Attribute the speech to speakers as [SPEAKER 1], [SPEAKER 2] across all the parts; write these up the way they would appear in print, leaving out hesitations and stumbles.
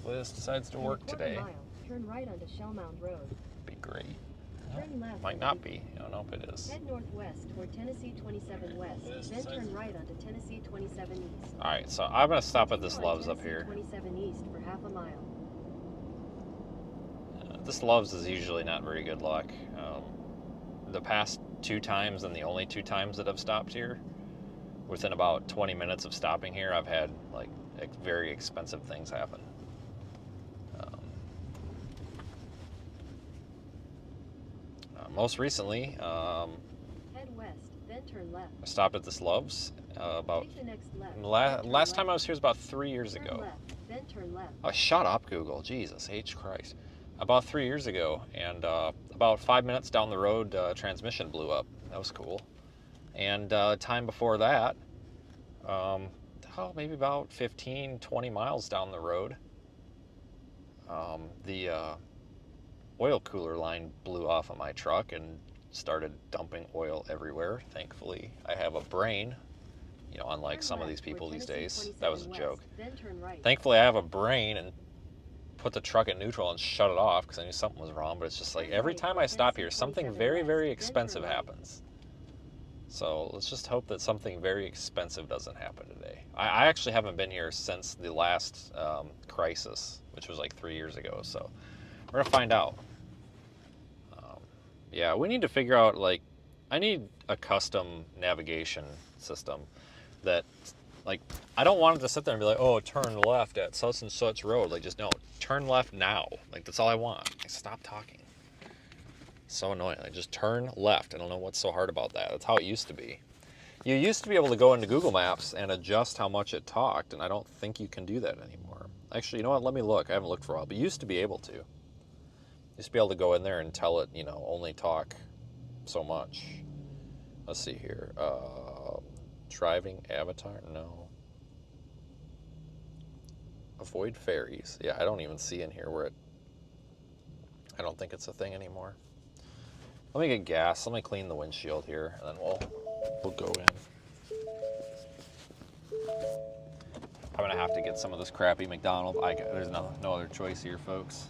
[SPEAKER 1] Hopefully this decides to work today.
[SPEAKER 2] Mile, turn right onto Shellmound Road.
[SPEAKER 1] Be great.
[SPEAKER 2] Turn left.
[SPEAKER 1] Might not be. I don't know if it is.
[SPEAKER 2] Head northwest toward Tennessee 27 West, then turn right onto Tennessee 27 East.
[SPEAKER 1] Alright, so I'm going to stop at this Love's up here.
[SPEAKER 2] 27 East for half a mile.
[SPEAKER 1] This Love's is usually not very good luck. The past 2 times and the only 2 times that I've stopped here, within about 20 minutes of stopping here, I've had like very expensive things happen. Most recently,
[SPEAKER 2] head west, then turn left.
[SPEAKER 1] I stopped at this Love's about
[SPEAKER 2] Take the next left,
[SPEAKER 1] last time I was here was about 3 years
[SPEAKER 2] turn
[SPEAKER 1] ago.
[SPEAKER 2] left, then turn left.
[SPEAKER 1] Oh, shut up, Google. Jesus H. Christ. About 3 years ago, and about 5 minutes down the road, transmission blew up. That was cool. And time before that, maybe about 15, 20 miles down the road, the oil cooler line blew off of my truck and started dumping oil everywhere. Thankfully, I have a brain. You know, unlike some of these people these days. That was a joke. Thankfully, I have a brain and put the truck in neutral and shut it off because I knew something was wrong. But it's just like every time I stop here, something very, very expensive happens. So let's just hope that something very expensive doesn't happen today. I actually haven't been here since the last crisis, which was like 3 years ago. So we're going to find out. Yeah, we need to figure out, like, I need a custom navigation system that, like, I don't want it to sit there and be like, oh, turn left at such and such road. Like, just no, turn left now. Like, that's all I want. Like, stop talking. So annoying. Like, just turn left. I don't know what's so hard about that. That's how it used to be. You used to be able to go into Google Maps and adjust how much it talked, and I don't think you can do that anymore. Actually, you know what? Let me look. I haven't looked for a while, but you used to be able to. Just be able to go in there and tell it, you know, only talk so much. Let's see here. Driving avatar? No. Avoid ferries. Yeah, I don't even see in here where it... I don't think it's a thing anymore. Let me get gas. Let me clean the windshield here, and then we'll go in. I'm going to have to get some of this crappy McDonald's. There's no other choice here, folks.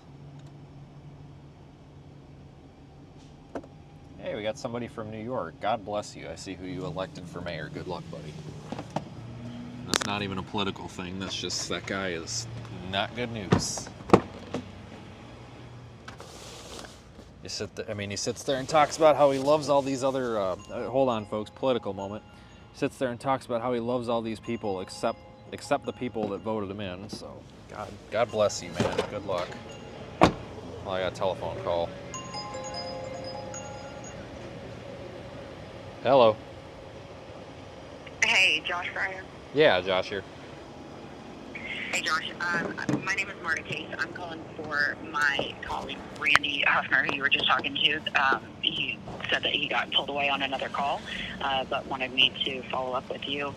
[SPEAKER 1] Hey, we got somebody from New York. God bless you. I see who you elected for mayor. Good luck, buddy. That's not even a political thing. That's just that guy is not good news. He sits there and talks about how he loves all these other... hold on, folks. Political moment. He sits there and talks about how he loves all these people except the people that voted him in. So, God bless you, man. Good luck. Well, I got a telephone call. Hello.
[SPEAKER 3] Hey, Josh Fryer.
[SPEAKER 1] Yeah, Josh here.
[SPEAKER 3] Hey, Josh. My name is Marta Case. I'm calling for my colleague, Randy Huffner, who you were just talking to. He said that he got pulled away on another call, but wanted me to follow up with you.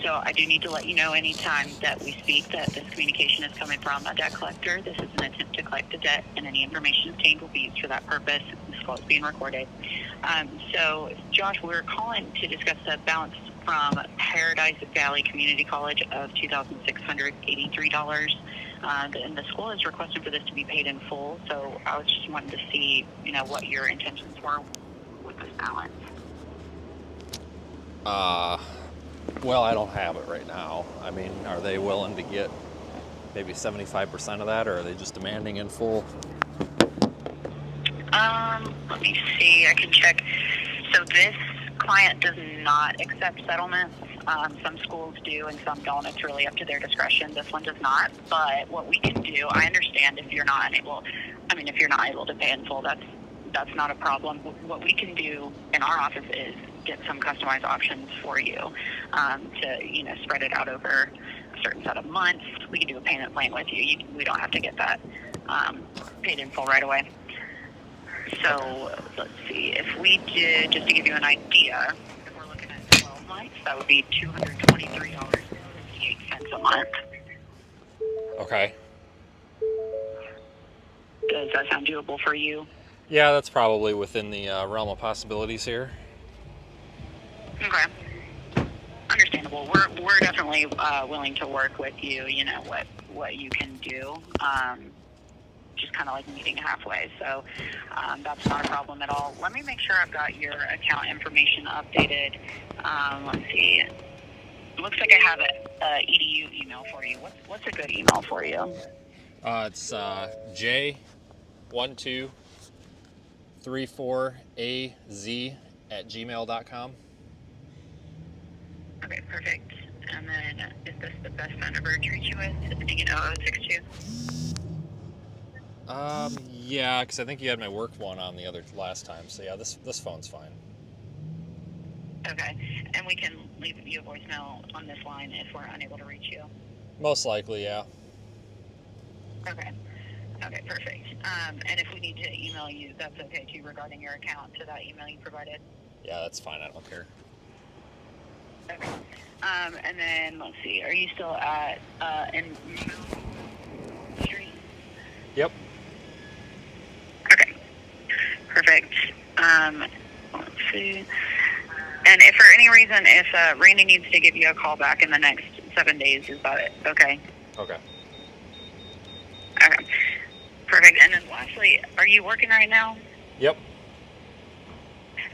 [SPEAKER 3] So I do need to let you know anytime that we speak that this communication is coming from a debt collector. This is an attempt to collect a debt, and any information obtained will be used for that purpose. This call is being recorded. So, Josh, we're calling to discuss the balance from Paradise Valley Community College of $2,683. And the school is requesting for this to be paid in full. So I was just wanting to see, you know, what your intentions were with this balance.
[SPEAKER 1] Well, I don't have it right now. I mean, are they willing to get maybe 75% of that, or are they just demanding in full?
[SPEAKER 3] Let me see. I can check. So this client does not accept settlements. Some schools do and some don't. It's really up to their discretion. This one does not. But what we can do, I understand if you're not able to pay in full, that's not a problem. What we can do in our office is get some customized options for you to, you know, spread it out over a certain set of months. We can do a payment plan with you. We don't have to get that paid in full right away. So let's see, if we did, just to give you an idea, if we're looking at 12 months, that would be $223.58 a month.
[SPEAKER 1] Okay.
[SPEAKER 3] Does that sound doable for you?
[SPEAKER 1] Yeah, that's probably within the realm of possibilities here.
[SPEAKER 3] Okay. Understandable. We're definitely willing to work with you. You know, what you can do. Just kind of like meeting halfway. So that's not a problem at all. Let me make sure I've got your account information updated. Let's see. It looks like I have an EDU email for you. What's a good email for you?
[SPEAKER 1] It's J1234AZ@gmail.com.
[SPEAKER 3] Okay, perfect. And then is this the best phone number to reach you with? Ending in 0062?
[SPEAKER 1] Yeah, because I think you had my work one on the other last time. So yeah, this phone's fine.
[SPEAKER 3] Okay. And we can leave you a voicemail on this line if we're unable to reach you.
[SPEAKER 1] Most likely, yeah.
[SPEAKER 3] Okay. Okay, perfect. And if we need to email you, that's okay too, regarding your account to that email you provided?
[SPEAKER 1] Yeah, that's fine. I don't care.
[SPEAKER 3] Okay. And then, let's see, are you still at, in Street?
[SPEAKER 1] Yep.
[SPEAKER 3] Okay. Perfect. Let's see. And if for any reason, if Randy needs to give you a call back in the next 7 days, is that it? Okay.
[SPEAKER 1] Okay.
[SPEAKER 3] Okay. Perfect. And then lastly, are you working right now?
[SPEAKER 1] Yep.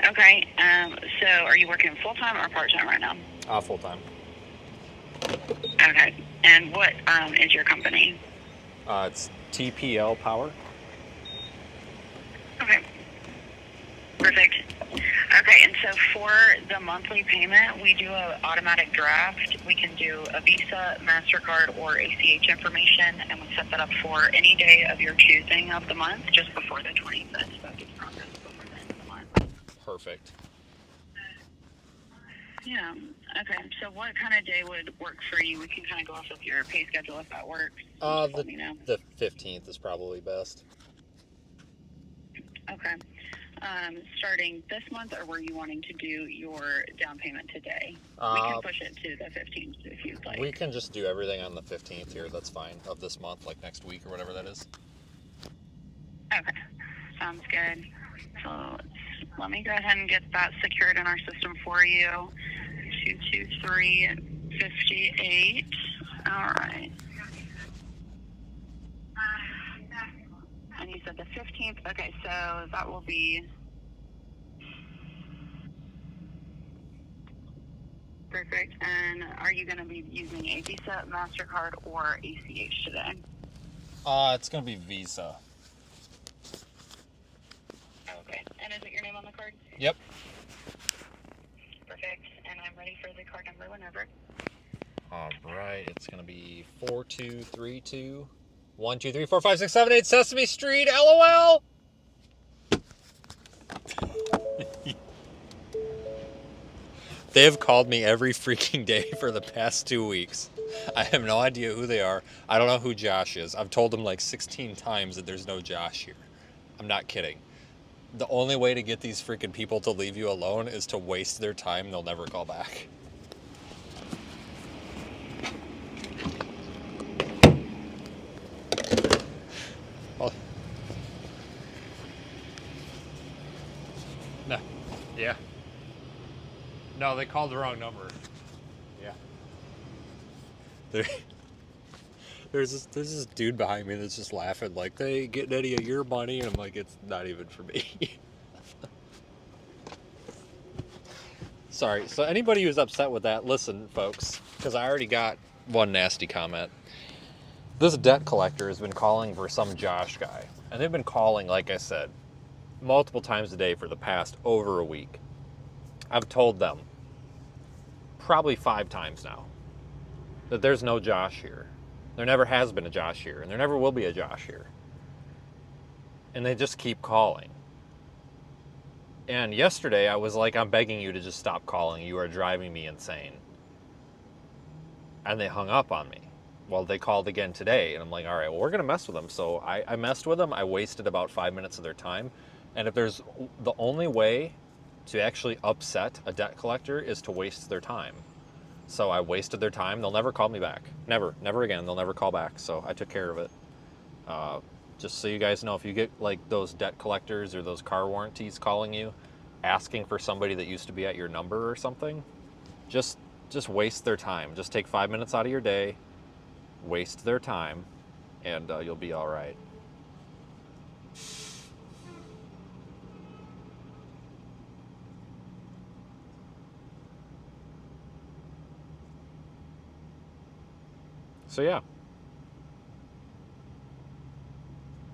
[SPEAKER 3] Okay. So are you working full-time or part-time right now?
[SPEAKER 1] Full time.
[SPEAKER 3] Okay. And what is your company?
[SPEAKER 1] It's TPL Power.
[SPEAKER 3] Okay. Perfect. Okay, and so for the monthly payment, we do an automatic draft. We can do a Visa, MasterCard, or ACH information, and we set that up for any day of your choosing of the month, just before the 25th. So that gets processed before the end of the month.
[SPEAKER 1] Perfect.
[SPEAKER 3] Yeah. Okay. So what kind of day would work for you? We can kind of go off of your pay schedule if that works. Just let me know.
[SPEAKER 1] The 15th is probably best.
[SPEAKER 3] Okay. Starting this month, or were you wanting to do your down payment today? We can push it to the 15th if you'd like.
[SPEAKER 1] We can just do everything on the 15th here. That's fine. Of this month, like next week or whatever that is.
[SPEAKER 3] Okay. Sounds good. So let me go ahead and get that secured in our system for you. 22358. All right. And you said the 15th. Okay, so that will be perfect. And are you going to be using a Visa, MasterCard, or ACH today?
[SPEAKER 1] It's gonna be Visa.
[SPEAKER 3] Okay. And is it your name on the card?
[SPEAKER 1] Yep.
[SPEAKER 3] Perfect. And I'm ready for the card number whenever.
[SPEAKER 1] All right. It's gonna be 4232 1234567 Sesame Street. LOL. They have called me every freaking day for the past 2 weeks. I have no idea who they are. I don't know who Josh is. I've told them like 16 times that there's no Josh here. I'm not kidding. The only way to get these freaking people to leave you alone is to waste their time. They'll never call back. Oh. No. Yeah. No, they called the wrong number. Yeah. There's this dude behind me that's just laughing like, they ain't getting any of your money, and I'm like, it's not even for me. Sorry. So anybody who's upset with that, listen, folks, because I already got one nasty comment. This debt collector has been calling for some Josh guy, and they've been calling, like I said, multiple times a day for the past over a week. I've told them probably 5 times now that there's no Josh here. There never has been a Josh here, and there never will be a Josh here. And they just keep calling. And yesterday I was like, I'm begging you to just stop calling. You are driving me insane. And they hung up on me. Well, they called again today, and I'm like, all right, well, we're going to mess with them. So I messed with them. I wasted about 5 minutes of their time. And if there's the only way to actually upset a debt collector is to waste their time. So I wasted their time. They'll never call me back. Never again. They'll never call back. So I took care of it. Just so you guys know, if you get like those debt collectors or those car warranties calling you, asking for somebody that used to be at your number or something, just waste their time. Just take 5 minutes out of your day, waste their time, and you'll be all right. So yeah,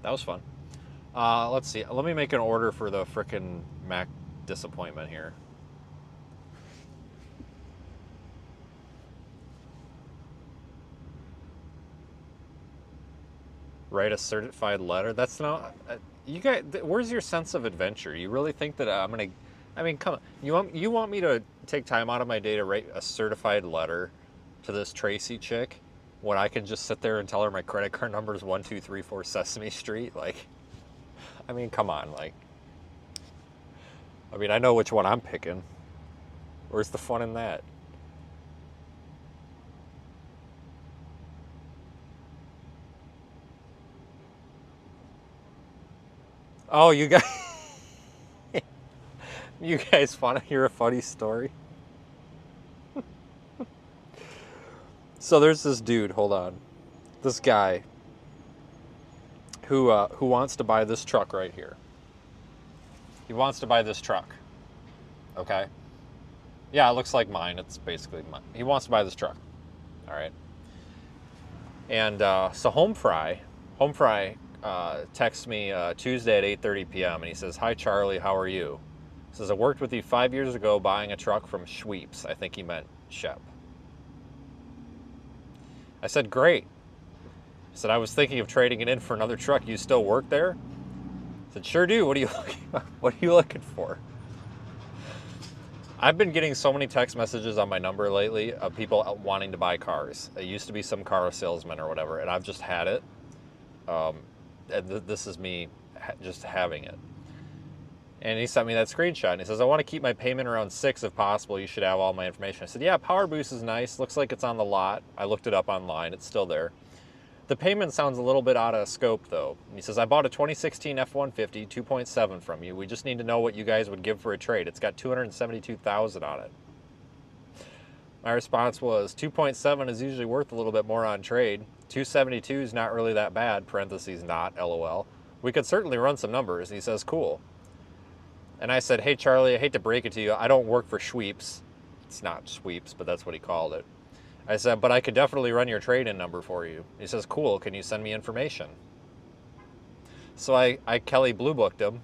[SPEAKER 1] that was fun. Let's see. Let me make an order for the frickin' Mac disappointment here. Write a certified letter. That's not. You guys, where's your sense of adventure? You really think that I'm gonna? I mean, come on. You want me to take time out of my day to write a certified letter to this Tracy chick when I can just sit there and tell her my credit card number is 1234 Sesame Street? Like, I mean, come on. Like, I mean, I know which one I'm picking. Where's the fun in that? Oh, you guys, you guys want to hear a funny story? So there's this dude. Hold on, this guy who wants to buy this truck right here. He wants to buy this truck. Okay. Yeah, it looks like mine. It's basically mine. He wants to buy this truck. All right. And so Home Fry texts me Tuesday at 8:30 p.m. and he says, "Hi Charlie, how are you?" He says, "I worked with you 5 years ago buying a truck from Schweeps." I think he meant Shep. I said, "Great." I said, "I was thinking of trading it in for another truck. You still work there?" I said, "Sure do. What are you looking for?" I've been getting so many text messages on my number lately of people wanting to buy cars. It used to be some car salesman or whatever, and I've just had it. And this is me just having it. And he sent me that screenshot, and he says, "I want to keep my payment around 6 if possible. You should have all my information." I said, "Yeah, Power Boost is nice. Looks like it's on the lot." I looked it up online. It's still there. The payment sounds a little bit out of scope, though. And he says, "I bought a 2016 F-150 2.7 from you. We just need to know what you guys would give for a trade. It's got 272,000 on it." My response was, 2.7 is usually worth a little bit more on trade. 272 is not really that bad, parentheses not, LOL. We could certainly run some numbers. And he says, "Cool." And I said, "Hey, Charlie, I hate to break it to you. I don't work for Schweeps." It's not Schweeps, but that's what he called it. I said, "But I could definitely run your trade-in number for you." He says, "Cool, can you send me information?" So I Kelly Blue Booked him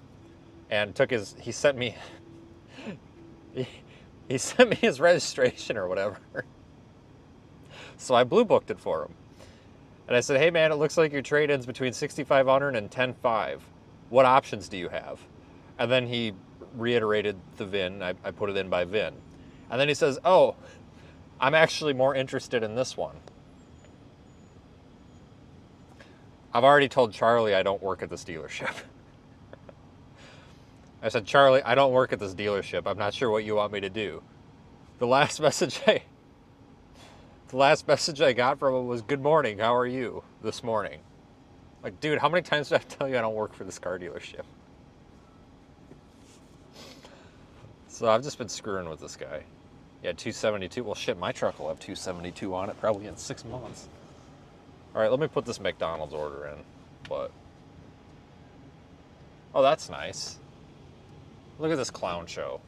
[SPEAKER 1] and he sent me, he sent me his registration or whatever. So I Blue Booked it for him. And I said, "Hey man, it looks like your trade-in's between 6,500 and 10.5. What options do you have?" And then he reiterated the VIN. I put it in by VIN. And then he says, "Oh, I'm actually more interested in this one." I've already told Charlie I don't work at this dealership. I said, "Charlie, I don't work at this dealership. I'm not sure what you want me to do." The last message I got from him was, "Good morning, how are you this morning?" Like, dude, how many times did I tell you I don't work for this car dealership? So I've just been screwing with this guy. Yeah, 272. Well, shit, my truck will have 272 on it probably in 6 months. All right, let me put this McDonald's order in. But, oh, that's nice. Look at this clown show.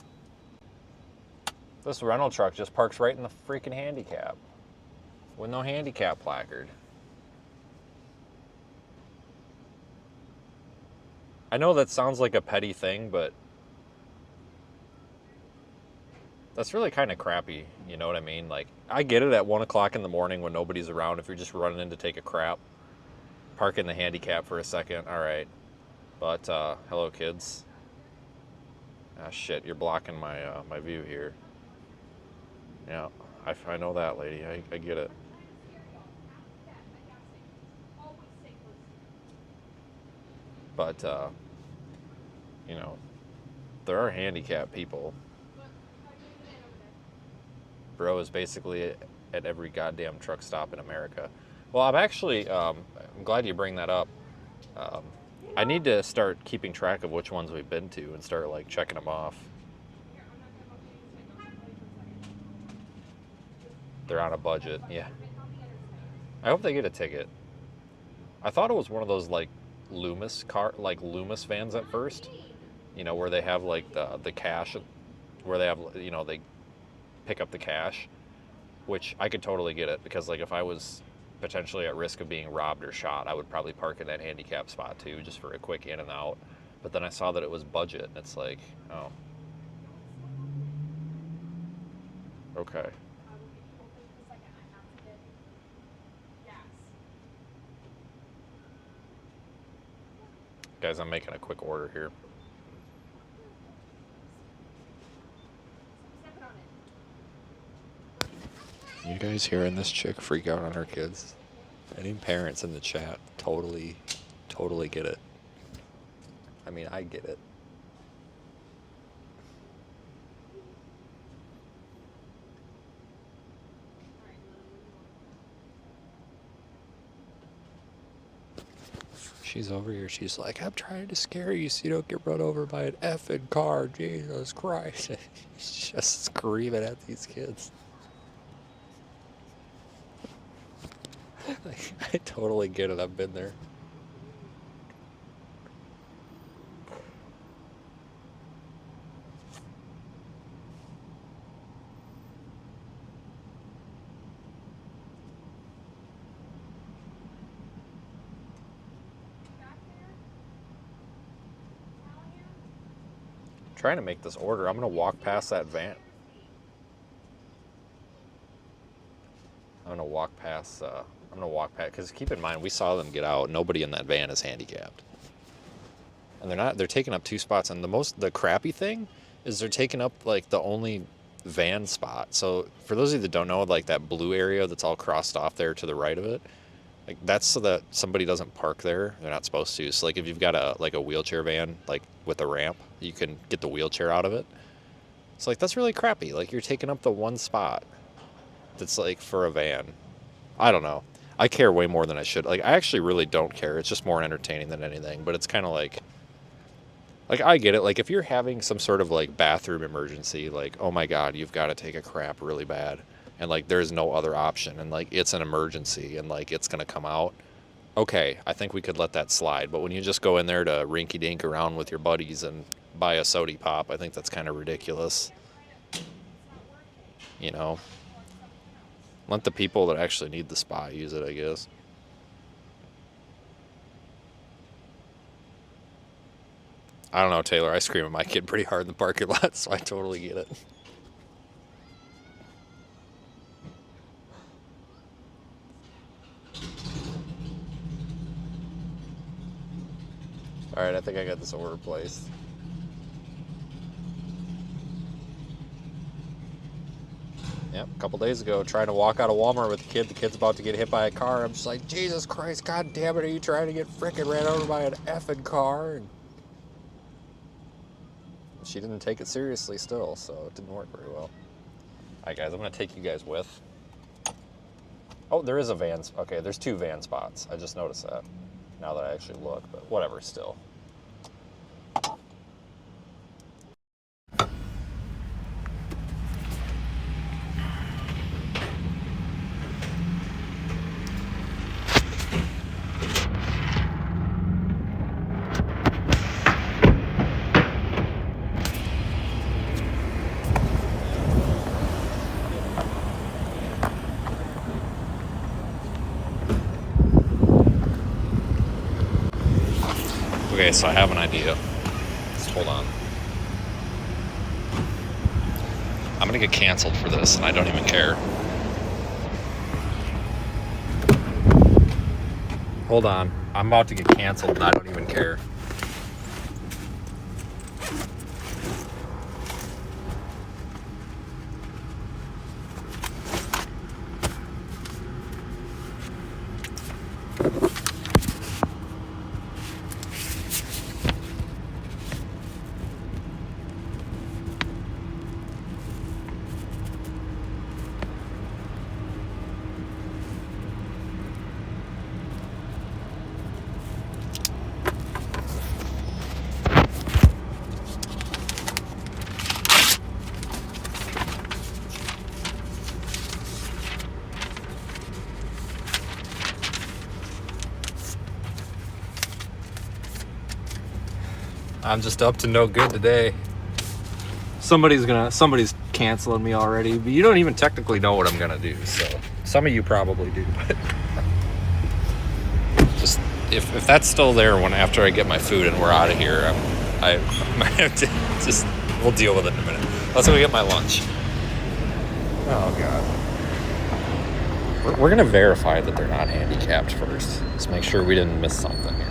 [SPEAKER 1] This rental truck just parks right in the freaking handicap with no handicap placard. I know that sounds like a petty thing, but that's really kind of crappy, you know what I mean? Like, I get it at 1 o'clock in the morning when nobody's around, if you're just running in to take a crap, park in the handicap for a second, all right. But, hello kids. Ah, shit, you're blocking my my view here. Yeah, I know that, lady, I get it. But, you know, there are handicapped people. Bro is basically at every goddamn truck stop in America. Well, I'm actually, I'm glad you bring that up. I need to start keeping track of which ones we've been to and start like checking them off. They're on a budget, yeah. I hope they get a ticket. I thought it was one of those like Loomis vans at first. You know, where they have like the cash, where they have, you know, they pick up the cash, which I could totally get it, because like if I was potentially at risk of being robbed or shot, I would probably park in that handicap spot too, just for a quick in and out. But then I saw that it was budget, and it's like, oh, okay. Guys, I'm making a quick order here. You guys hearing this chick freak out on her kids? Any parents in the chat totally get it. I mean, I get it. She's over here. She's like, I'm trying to scare you so you don't get run over by an effing car. Jesus Christ. She's just screaming at these kids. Like, I totally get it. I've been there. Trying to make this order. I'm gonna walk past that van. I'm gonna walk past because keep in mind, we saw them get out. Nobody in that van is handicapped, and they're taking up 2 spots. And the crappy thing is they're taking up like the only van spot. So for those of you that don't know, like that blue area that's all crossed off there to the right of it, like that's so that somebody doesn't park there. They're not supposed to. So like if you've got a wheelchair van, like with a ramp, you can get the wheelchair out of it. So like that's really crappy. Like you're taking up the one spot that's like for a van. I don't know. I care way more than I should. Like I actually really don't care. It's just more entertaining than anything. But it's kind of like I get it. Like if you're having some sort of like bathroom emergency, like oh my god, you've got to take a crap really bad, and like there's no other option, and like it's an emergency, and like it's gonna come out. Okay, I think we could let that slide. But when you just go in there to rinky-dink around with your buddies and buy a sody pop, I think that's kind of ridiculous. You know, let the people that actually need the spot use it, I guess. I don't know, Taylor. I scream at my kid pretty hard in the parking lot, so I totally get it. All right, I think I got this order placed. Yep, a couple days ago, trying to walk out of Walmart with the kid. The kid's about to get hit by a car. I'm just like, Jesus Christ, God damn it, are you trying to get frickin' ran over by an effing car? And she didn't take it seriously still, so it didn't work very well. All right, guys, I'm going to take you guys with. Oh, there is a van. Okay, there's 2 van spots. I just noticed that now that I actually look, but whatever, still. Okay, so I have an idea. Just hold on. I'm gonna get canceled for this, and I don't even care. Hold on. I'm about to get canceled, and I don't even care. I'm just up to no good today. Somebody's canceling me already, but you don't even technically know what I'm gonna do. So some of you probably do, but just if that's still there when after I get my food and we're out of here, I might have to just we'll deal with it in a minute. Let's go get my lunch. Oh god. We're gonna verify that they're not handicapped first. Let's make sure we didn't miss something here.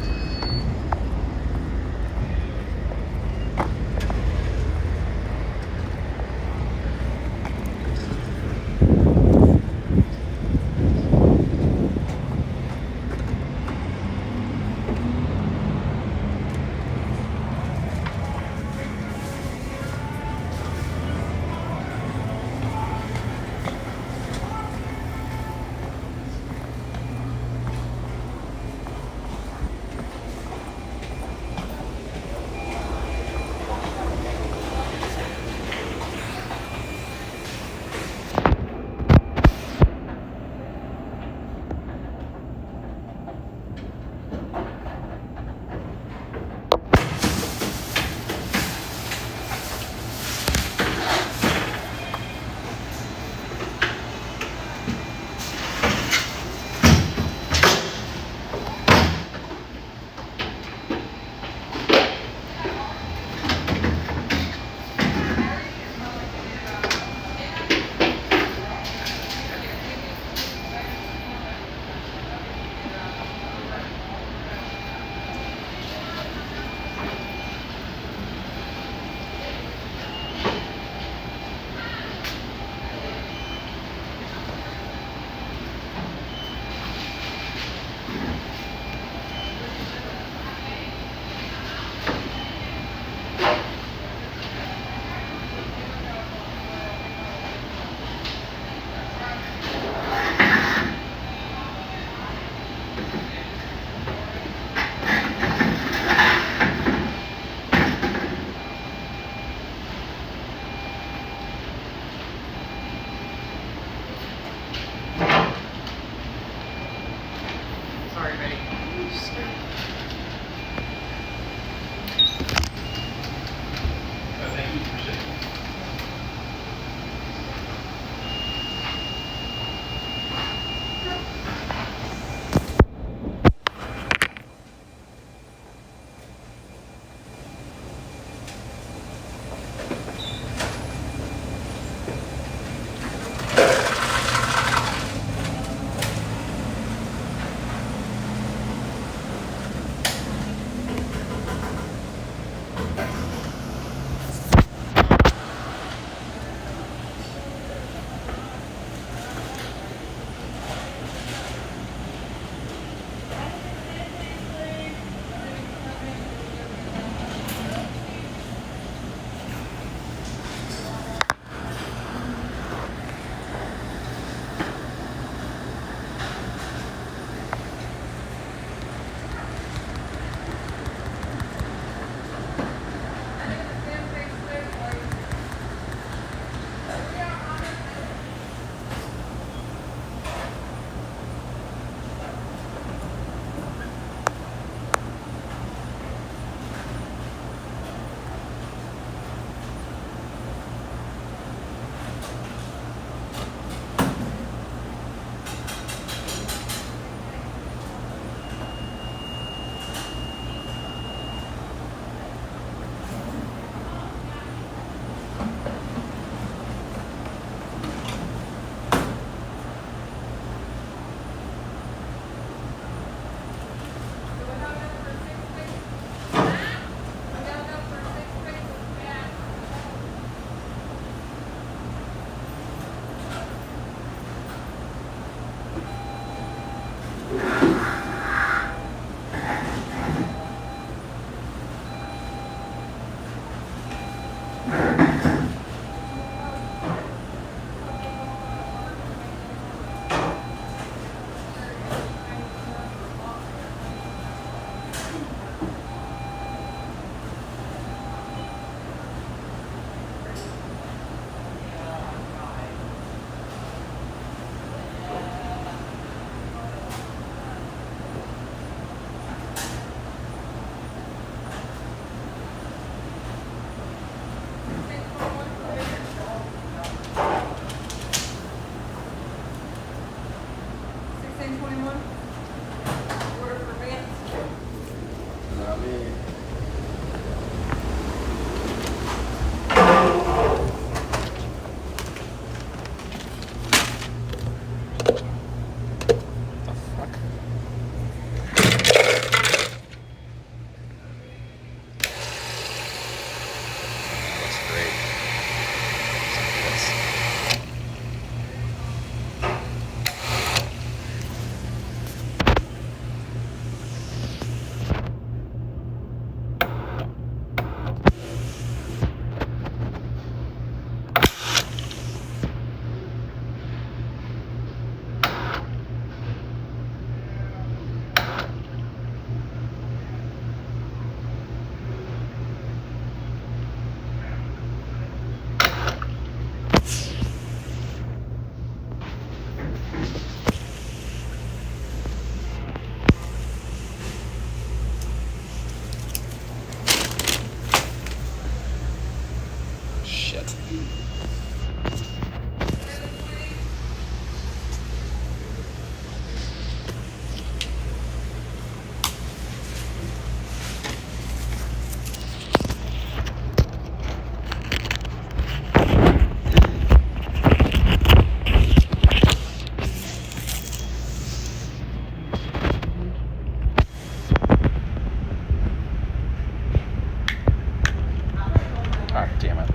[SPEAKER 1] God damn it.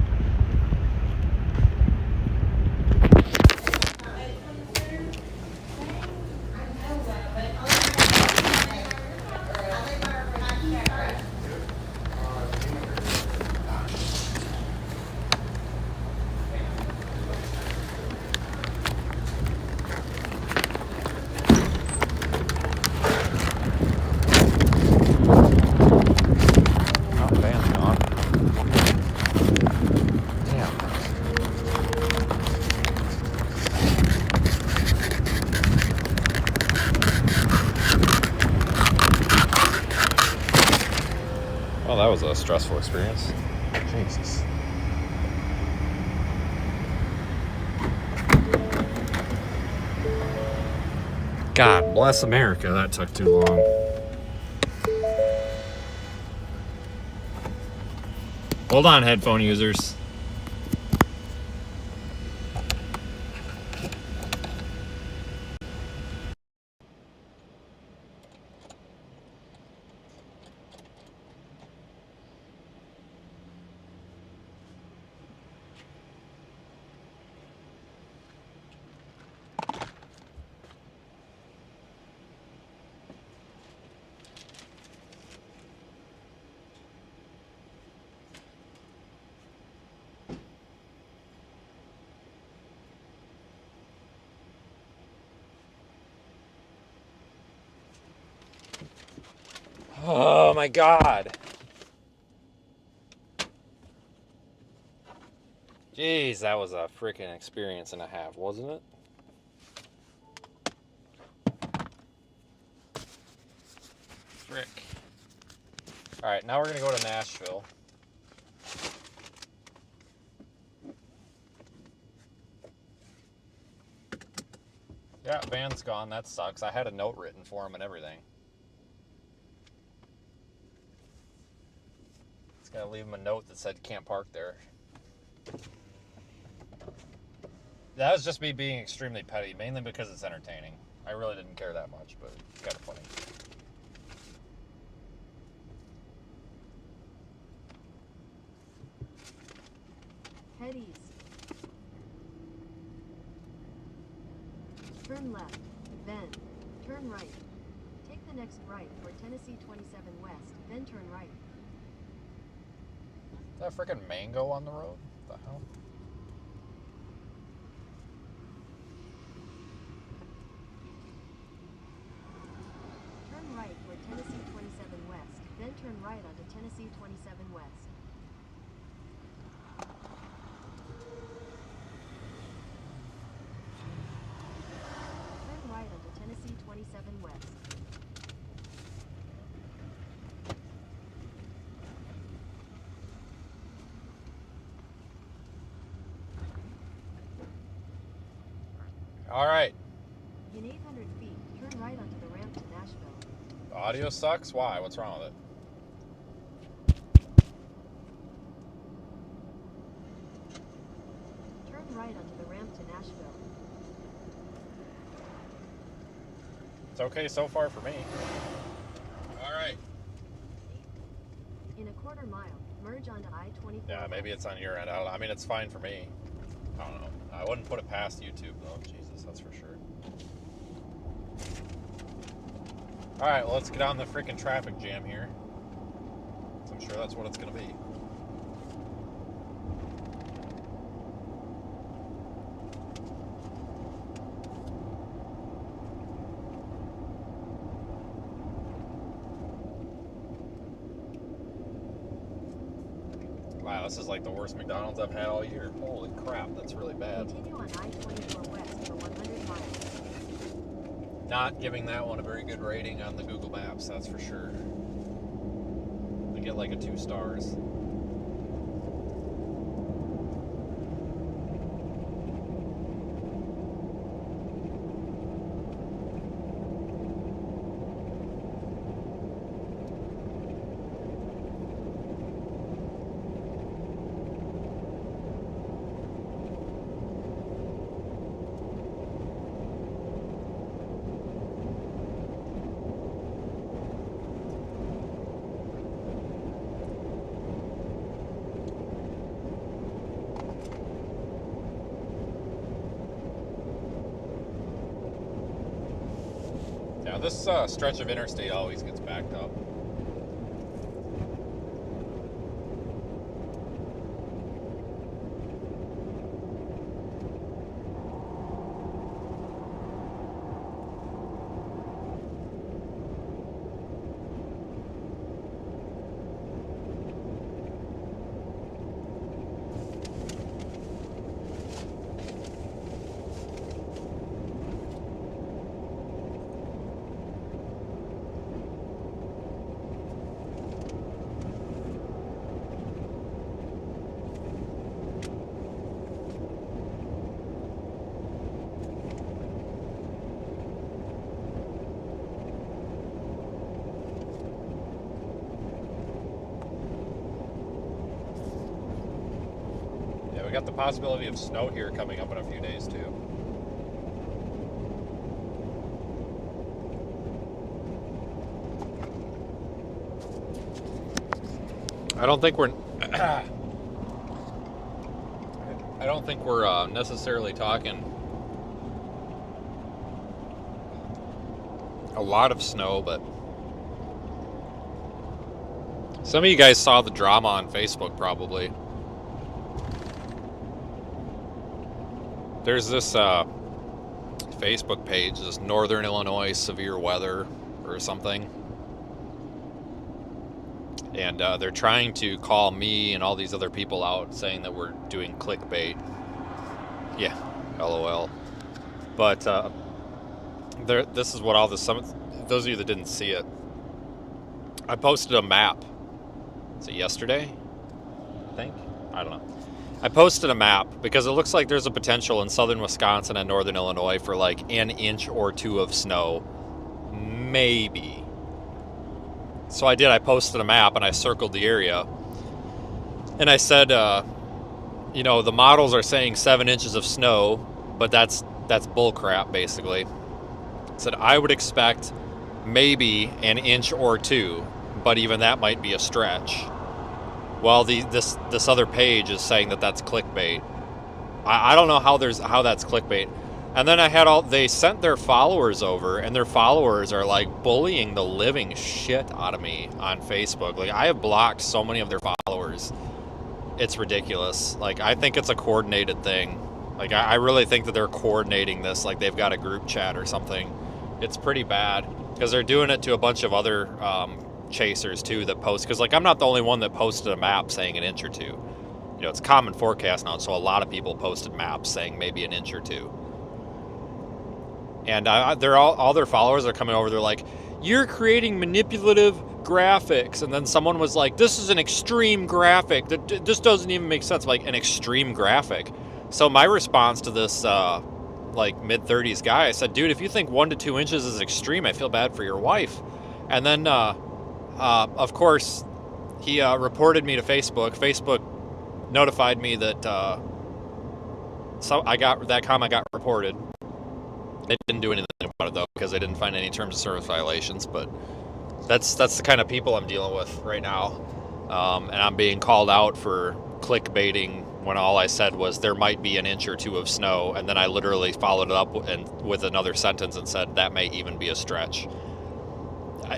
[SPEAKER 1] Oh, van's gone. Damn. Well, that was a stressful experience. Jesus. God bless America, that took too long. Hold on, headphone users. Oh my God. Jeez, that was a freaking experience and a half, wasn't it? Frick. Alright, now we're going to go to Nashville. Yeah, van's gone. That sucks. I had a note written for him and everything. Just gotta leave him a note that said can't park there. That was just me being extremely petty, mainly because it's entertaining. I really didn't care that much, but it's kind of funny.
[SPEAKER 2] Head east. Turn left, then turn right. Take the next right for Tennessee 27 West, then turn right.
[SPEAKER 1] Is that a freaking mango on the road? What the hell?
[SPEAKER 2] Turn right for Tennessee 27 West, then turn right onto Tennessee 27 West. Turn right onto Tennessee 27 West.
[SPEAKER 1] Alright.
[SPEAKER 2] In 800 feet, turn right onto the ramp to Nashville.
[SPEAKER 1] The audio sucks? Why? What's wrong with it?
[SPEAKER 2] Turn right onto the ramp to Nashville.
[SPEAKER 1] It's okay so far for me. Alright.
[SPEAKER 2] In a quarter mile, merge onto I-24.
[SPEAKER 1] Yeah, maybe it's on your end. I mean, it's fine for me. I don't know. I wouldn't put it past YouTube, though. Jesus, that's for sure. Alright, well, let's get on the freaking traffic jam here. I'm sure that's what it's going to be. Wow, this is like the worst McDonald's I've had all year. Holy crap, that's really bad.
[SPEAKER 2] Continue on I-24 West for 100 miles.
[SPEAKER 1] Not giving that one a very good rating on the Google Maps, that's for sure. I get like a 2 stars. Yeah, this stretch of interstate always gets backed up. We got the possibility of snow here coming up in a few days too. I don't think we're necessarily talking a lot of snow, but some of you guys saw the drama on Facebook probably. There's this Facebook page, this Northern Illinois severe weather or something. And they're trying to call me and all these other people out saying that we're doing clickbait. Yeah, LOL. But this is what all this, those of you that didn't see it, I posted a map. Is it yesterday? I think? I don't know. I posted a map because it looks like there's a potential in southern Wisconsin and northern Illinois for like an inch or two of snow. Maybe. So I posted a map and I circled the area. And I said, you know, the models are saying 7 inches of snow, but that's bull crap basically. I said I would expect maybe an inch or two, but even that might be a stretch. Well, this other page is saying that that's clickbait. I don't know how that's clickbait. And then they sent their followers over, and their followers are like bullying the living shit out of me on Facebook. Like, I have blocked so many of their followers. It's ridiculous. Like, I think it's a coordinated thing. Like, I really think that they're coordinating this. Like, they've got a group chat or something. It's pretty bad because they're doing it to a bunch of other chasers too that post, because like I'm not the only one that posted a map saying an inch or two. You know, it's common forecast now, so a lot of people posted maps saying maybe an inch or two. And they're all their followers are coming over. They're like, "You're creating manipulative graphics," and then someone was like, "This is an extreme graphic. This doesn't even make sense." Like, an extreme graphic. So my response to this like mid-30s guy, I said, "Dude, if you think 1 to 2 inches is extreme, I feel bad for your wife." And then of course, he reported me to Facebook. Facebook notified me that that comment got reported. They didn't do anything about it though, because they didn't find any terms of service violations. But that's the kind of people I'm dealing with right now, and I'm being called out for clickbaiting when all I said was there might be an inch or two of snow, and then I literally followed it up with another sentence and said that may even be a stretch.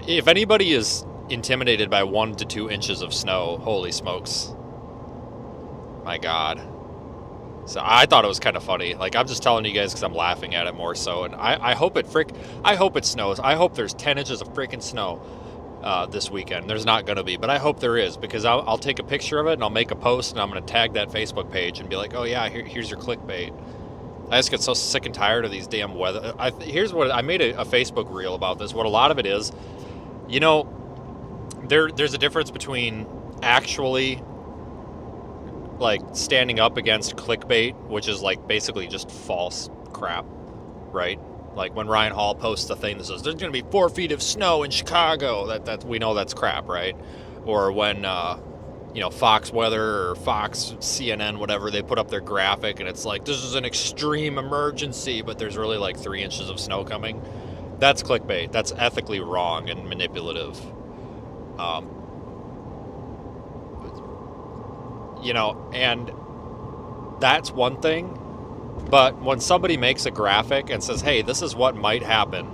[SPEAKER 1] If anybody is intimidated by 1 to 2 inches of snow, holy smokes, my God. So I thought it was kind of funny. Like, I'm just telling you guys because I'm laughing at it more so. And I hope it snows. I hope there's 10 inches of freaking snow this weekend. There's not going to be, but I hope there is, because I'll take a picture of it and I'll make a post and I'm going to tag that Facebook page and be like, "Oh yeah, here's your clickbait." I just get so sick and tired of these damn weather. Here's what I made a Facebook reel about this. What a lot of it is, you know, there's a difference between actually like standing up against clickbait, which is like basically just false crap, right? Like when Ryan Hall posts a thing that says there's going to be 4 feet of snow in Chicago, that we know that's crap, right? Or when you know, Fox Weather or Fox CNN, whatever, they put up their graphic and it's like, this is an extreme emergency, but there's really like 3 inches of snow coming. That's clickbait. That's ethically wrong and manipulative. You know, and that's one thing. But when somebody makes a graphic and says, "Hey, this is what might happen,"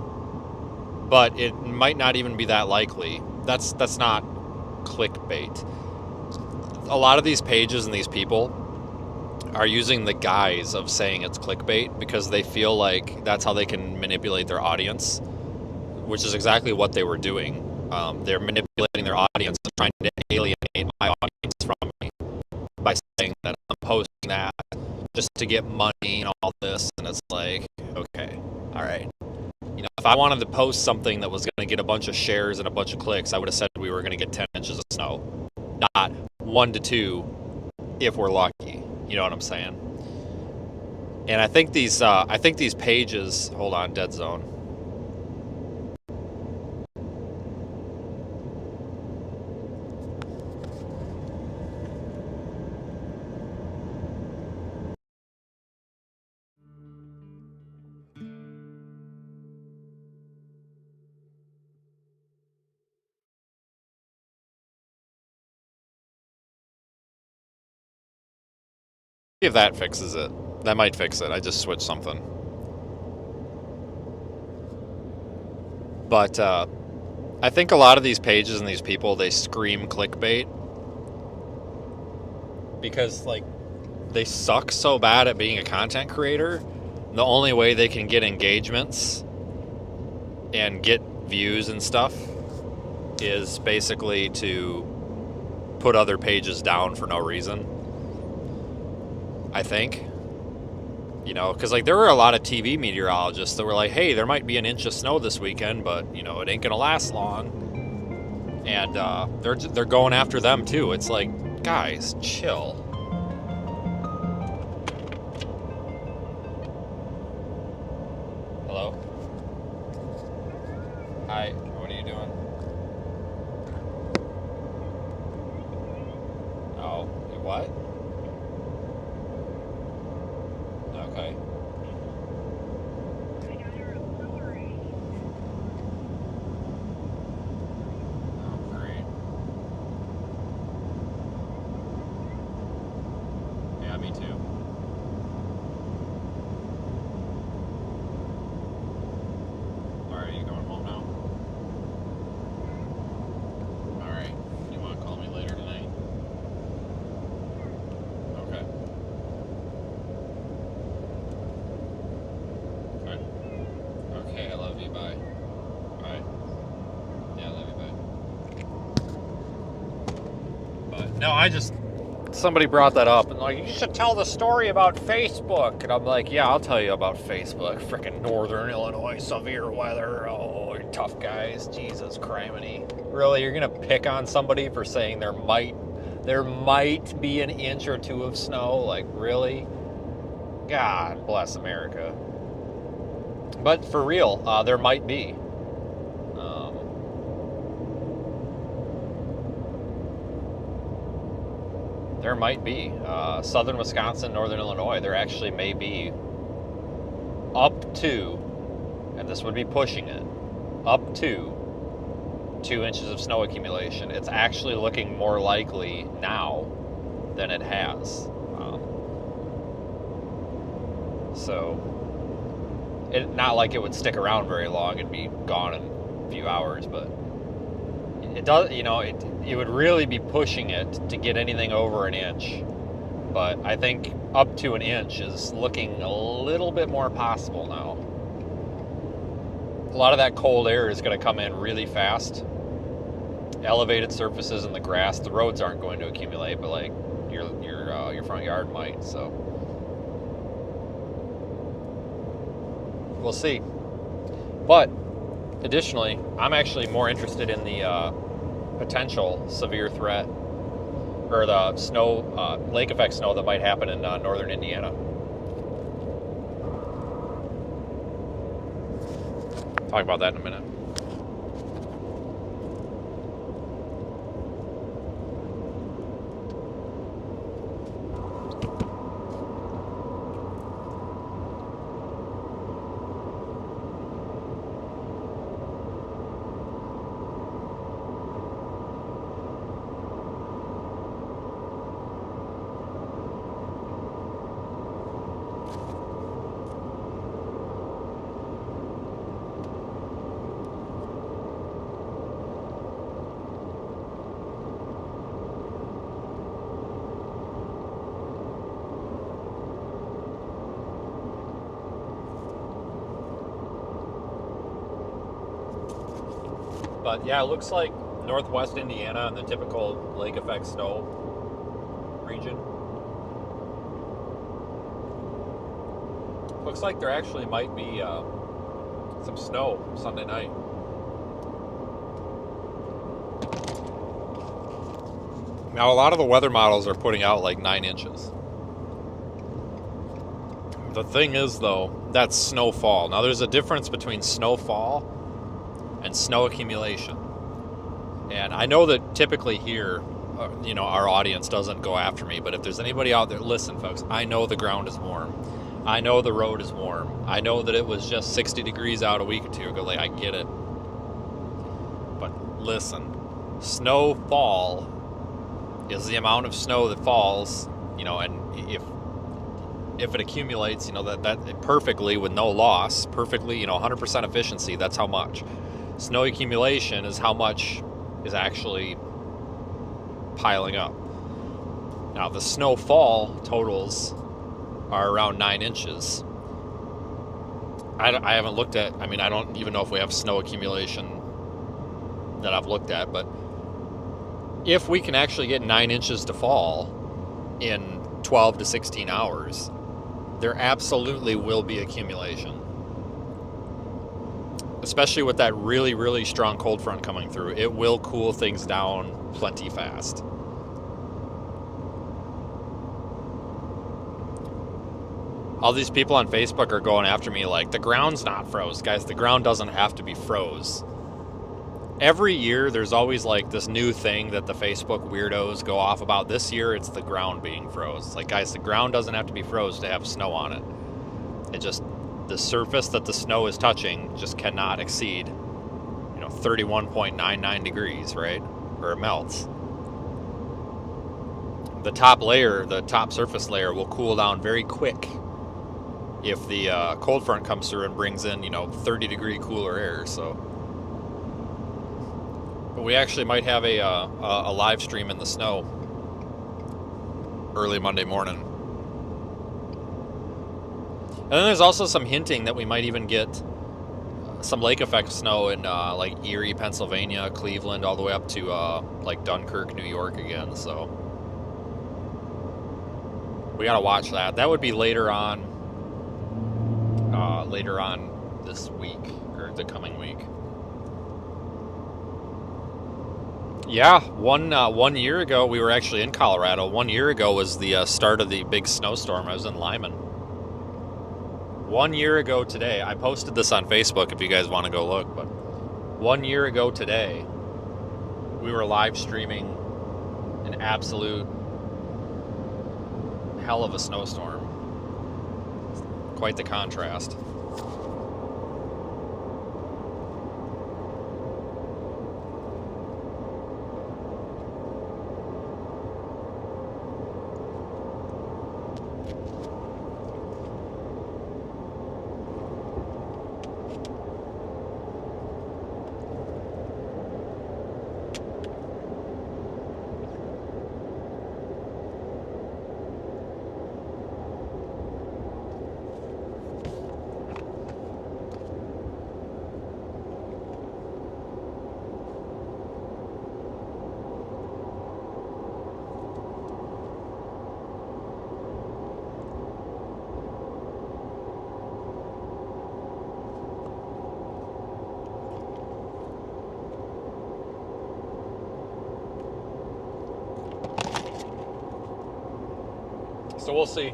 [SPEAKER 1] but it might not even be that likely. That's not clickbait. A lot of these pages and these people are using the guise of saying it's clickbait because they feel like that's how they can manipulate their audience, which is exactly what they were doing. They're manipulating their audience and trying to alienate my audience from me by saying that I'm posting that just to get money and all this. And it's like, okay, all right. You know, if I wanted to post something that was going to get a bunch of shares and a bunch of clicks, I would have said we were going to get 10 inches of snow, not 1 to 2 if we're lucky. You know what I'm saying? And I think these pages, hold on, dead zone. See if that fixes it. That might fix it. I just switched something. But I think a lot of these pages and these people, they scream clickbait because like they suck so bad at being a content creator. The only way they can get engagements and get views and stuff is basically to put other pages down for no reason. I think. You know, because like there were a lot of TV meteorologists that were like, hey, there might be an inch of snow this weekend, but you know, it ain't gonna last long. And they're going after them too. It's like, guys, chill. Hello? Hi, what are you doing? Oh, what? Okay. Oh, great. Yeah, me too. Alright, you going home now? Alright. You want to call me later tonight? Okay. Alright. Okay, I love you. Bye. Alright. Yeah, I love you. Bye. But no, somebody brought that up and like, you should tell the story about Facebook. And I'm like, yeah, I'll tell you about Facebook. Freaking Northern Illinois severe weather. Oh, tough guys. Jesus criminy. Really, you're gonna pick on somebody for saying there might be an inch or two of snow? Like, really? God bless America. But for real, there might be. There might be. Southern Wisconsin, Northern Illinois, there actually may be up to, and this would be pushing it, up to 2 inches of snow accumulation. It's actually looking more likely now than it has. So, not like it would stick around very long and be gone in a few hours, but it does, you know, it would really be pushing it to get anything over an inch. But I think up to an inch is looking a little bit more possible now. A lot of that cold air is going to come in really fast. Elevated surfaces in the grass, the roads aren't going to accumulate, but like your front yard might. So we'll see. But additionally, I'm actually more interested in the potential severe threat or the snow, lake effect snow that might happen in northern Indiana. Talk about that in a minute. But yeah, it looks like northwest Indiana and the typical lake effect snow region. Looks like there actually might be some snow Sunday night. Now, a lot of the weather models are putting out like 9 inches. The thing is, though, that's snowfall. Now, there's a difference between snowfall and snow accumulation. And I know that typically here, our audience doesn't go after me, but if there's anybody out there, listen, folks, I know the ground is warm. I know the road is warm. I know that it was just 60 degrees out a week or two ago. Like, I get it. But listen, snowfall is the amount of snow that falls, and if it accumulates, that perfectly with no loss, perfectly, 100% efficiency, that's how much. Snow accumulation is how much is actually piling up. Now, the snowfall totals are around 9 inches. I haven't looked at, I don't even know if we have snow accumulation that I've looked at, but if we can actually get 9 inches to fall in 12 to 16 hours, there absolutely will be accumulation. Especially with that really, really strong cold front coming through, it will cool things down plenty fast. All these people on Facebook are going after me like, the ground's not froze. Guys, the ground doesn't have to be froze. Every year, there's always like this new thing that the Facebook weirdos go off about. This year, it's the ground being froze. It's like, guys, the ground doesn't have to be froze to have snow on it. The surface that the snow is touching just cannot exceed, 31.99 degrees, right? Or it melts. The top surface layer will cool down very quick if the cold front comes through and brings in, 30 degree cooler air. So, but we actually might have a live stream in the snow early Monday morning. And then there's also some hinting that we might even get some lake effect snow in like Erie, Pennsylvania, Cleveland, all the way up to like Dunkirk, New York again. So we gotta watch that. That would be later on this week or the coming week. Yeah, one year ago we were actually in Colorado. 1 year ago was the start of the big snowstorm. I was in Lyman. 1 year ago today, I posted this on Facebook if you guys want to go look, but 1 year ago today, we were live streaming an absolute hell of a snowstorm. Quite the contrast. So we'll see.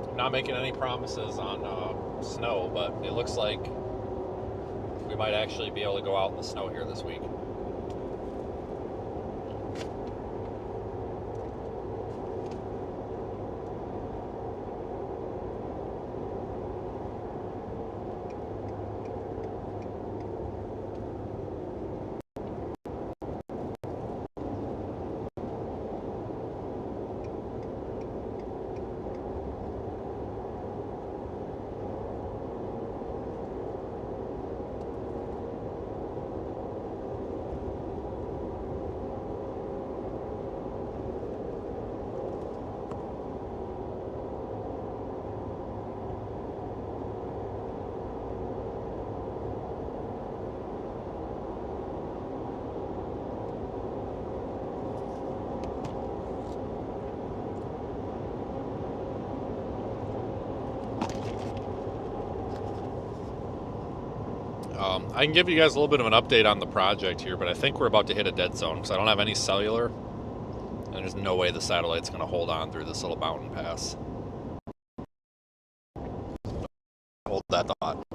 [SPEAKER 1] I'm not making any promises on snow, but it looks like we might actually be able to go out in the snow here this week. I can give you guys a little bit of an update on the project here, but I think we're about to hit a dead zone because I don't have any cellular, and there's no way the satellite's going to hold on through this little mountain pass. Hold that thought.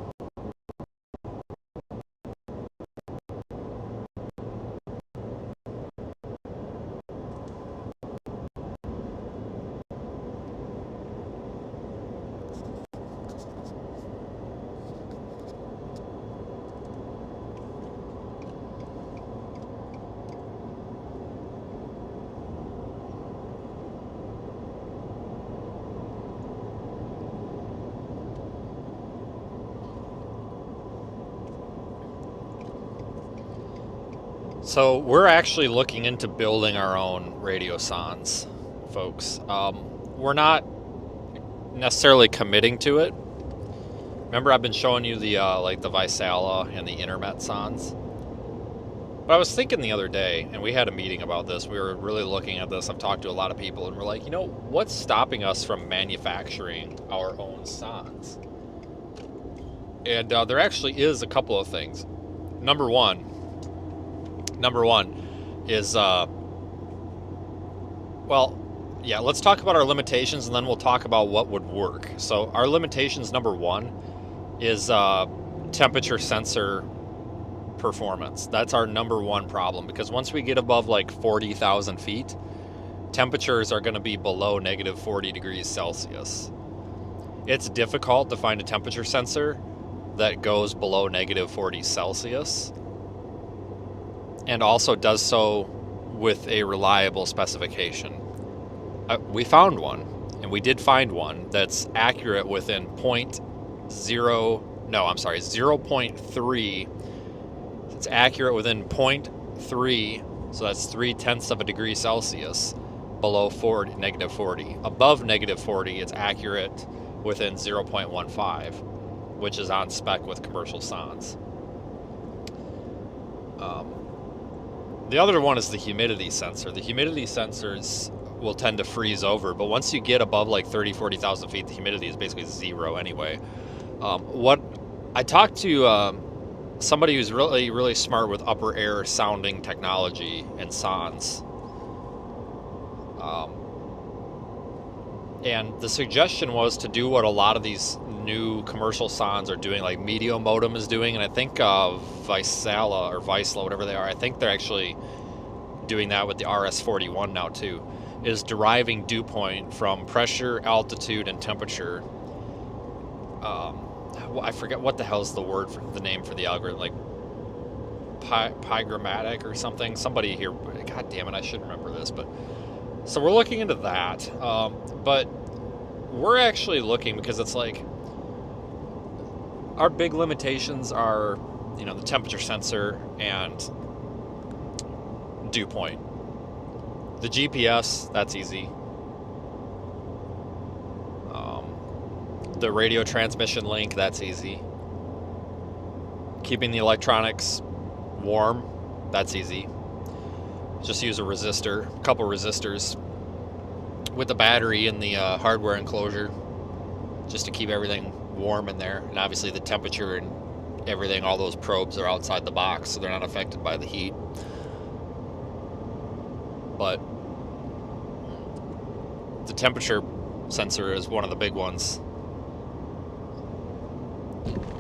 [SPEAKER 1] So we're actually looking into building our own radio sondes, folks. We're not necessarily committing to it. Remember, I've been showing you the like the Vaisala and the Intermet sondes. But I was thinking the other day, and we had a meeting about this. We were really looking at this. I've talked to a lot of people, and we're like, you know, what's stopping us from manufacturing our own sondes? And there actually is a couple of things. Number one is, well, yeah, let's talk about our limitations, and then we'll talk about what would work. So our limitations, number one, is temperature sensor performance. That's our number one problem, because once we get above like 40,000 feet, temperatures are going to be below negative 40 degrees Celsius. It's difficult to find a temperature sensor that goes below negative 40 Celsius and also does so with a reliable specification. We found one, and we did find one that's accurate within 0.3. It's accurate within 0.3, so that's 0.3 of a degree Celsius below negative 40. Above negative 40, it's accurate within 0.15, which is on spec with commercial sondes. The other one is the humidity sensor. The humidity sensors will tend to freeze over, but once you get above like 40,000 feet, the humidity is basically zero anyway. What I talked to somebody who's really smart with upper air sounding technology and sondes, and the suggestion was to do what a lot of these new commercial sondes are doing, like Medio Modem is doing, and I think Vaisala or Vaisala, whatever they are, I think they're actually doing that with the RS-41 now too, is deriving dew point from pressure, altitude, and temperature. I forget what the hell's the name for the algorithm, like pygrammatic or something. Somebody here, god damn it, I should remember this, but so we're looking into that. But we're actually looking, because it's like our big limitations are, you know, the temperature sensor and dew point. The GPS, that's easy. The radio transmission link, that's easy. Keeping the electronics warm, that's easy. Just use a resistor, a couple resistors with the battery in the hardware enclosure, just to keep everything warm in there. And obviously the temperature and everything, all those probes are outside the box, so they're not affected by the heat. But the temperature sensor is one of the big ones.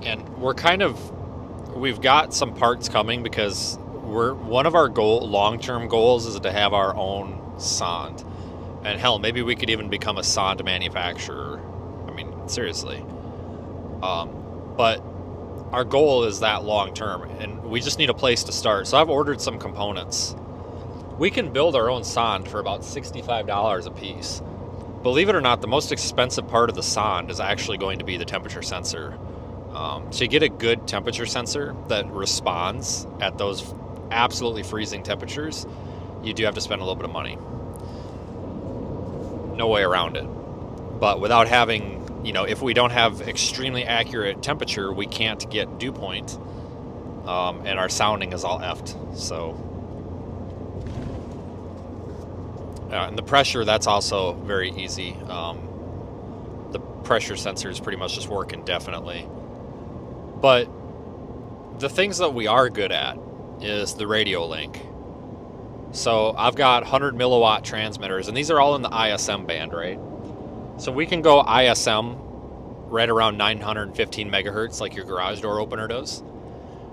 [SPEAKER 1] And we've got some parts coming, because one of our long-term goals is to have our own sonde. And hell, maybe we could even become a sonde manufacturer. I mean, seriously. But our goal is that long-term, and we just need a place to start. So I've ordered some components. We can build our own sonde for about $65 a piece. Believe it or not, the most expensive part of the sonde is actually going to be the temperature sensor. So you get a good temperature sensor that responds at those absolutely freezing temperatures, you do have to spend a little bit of money. No way around it. But without having, you know, if we don't have extremely accurate temperature, we can't get dew point, and our sounding is all effed. So, and the pressure, that's also very easy. The pressure sensor is pretty much just work indefinitely. But the things that we are good at is the radio link. So I've got 100 milliwatt transmitters, and these are all in the ISM band, right? So we can go ISM right around 915 megahertz, like your garage door opener does.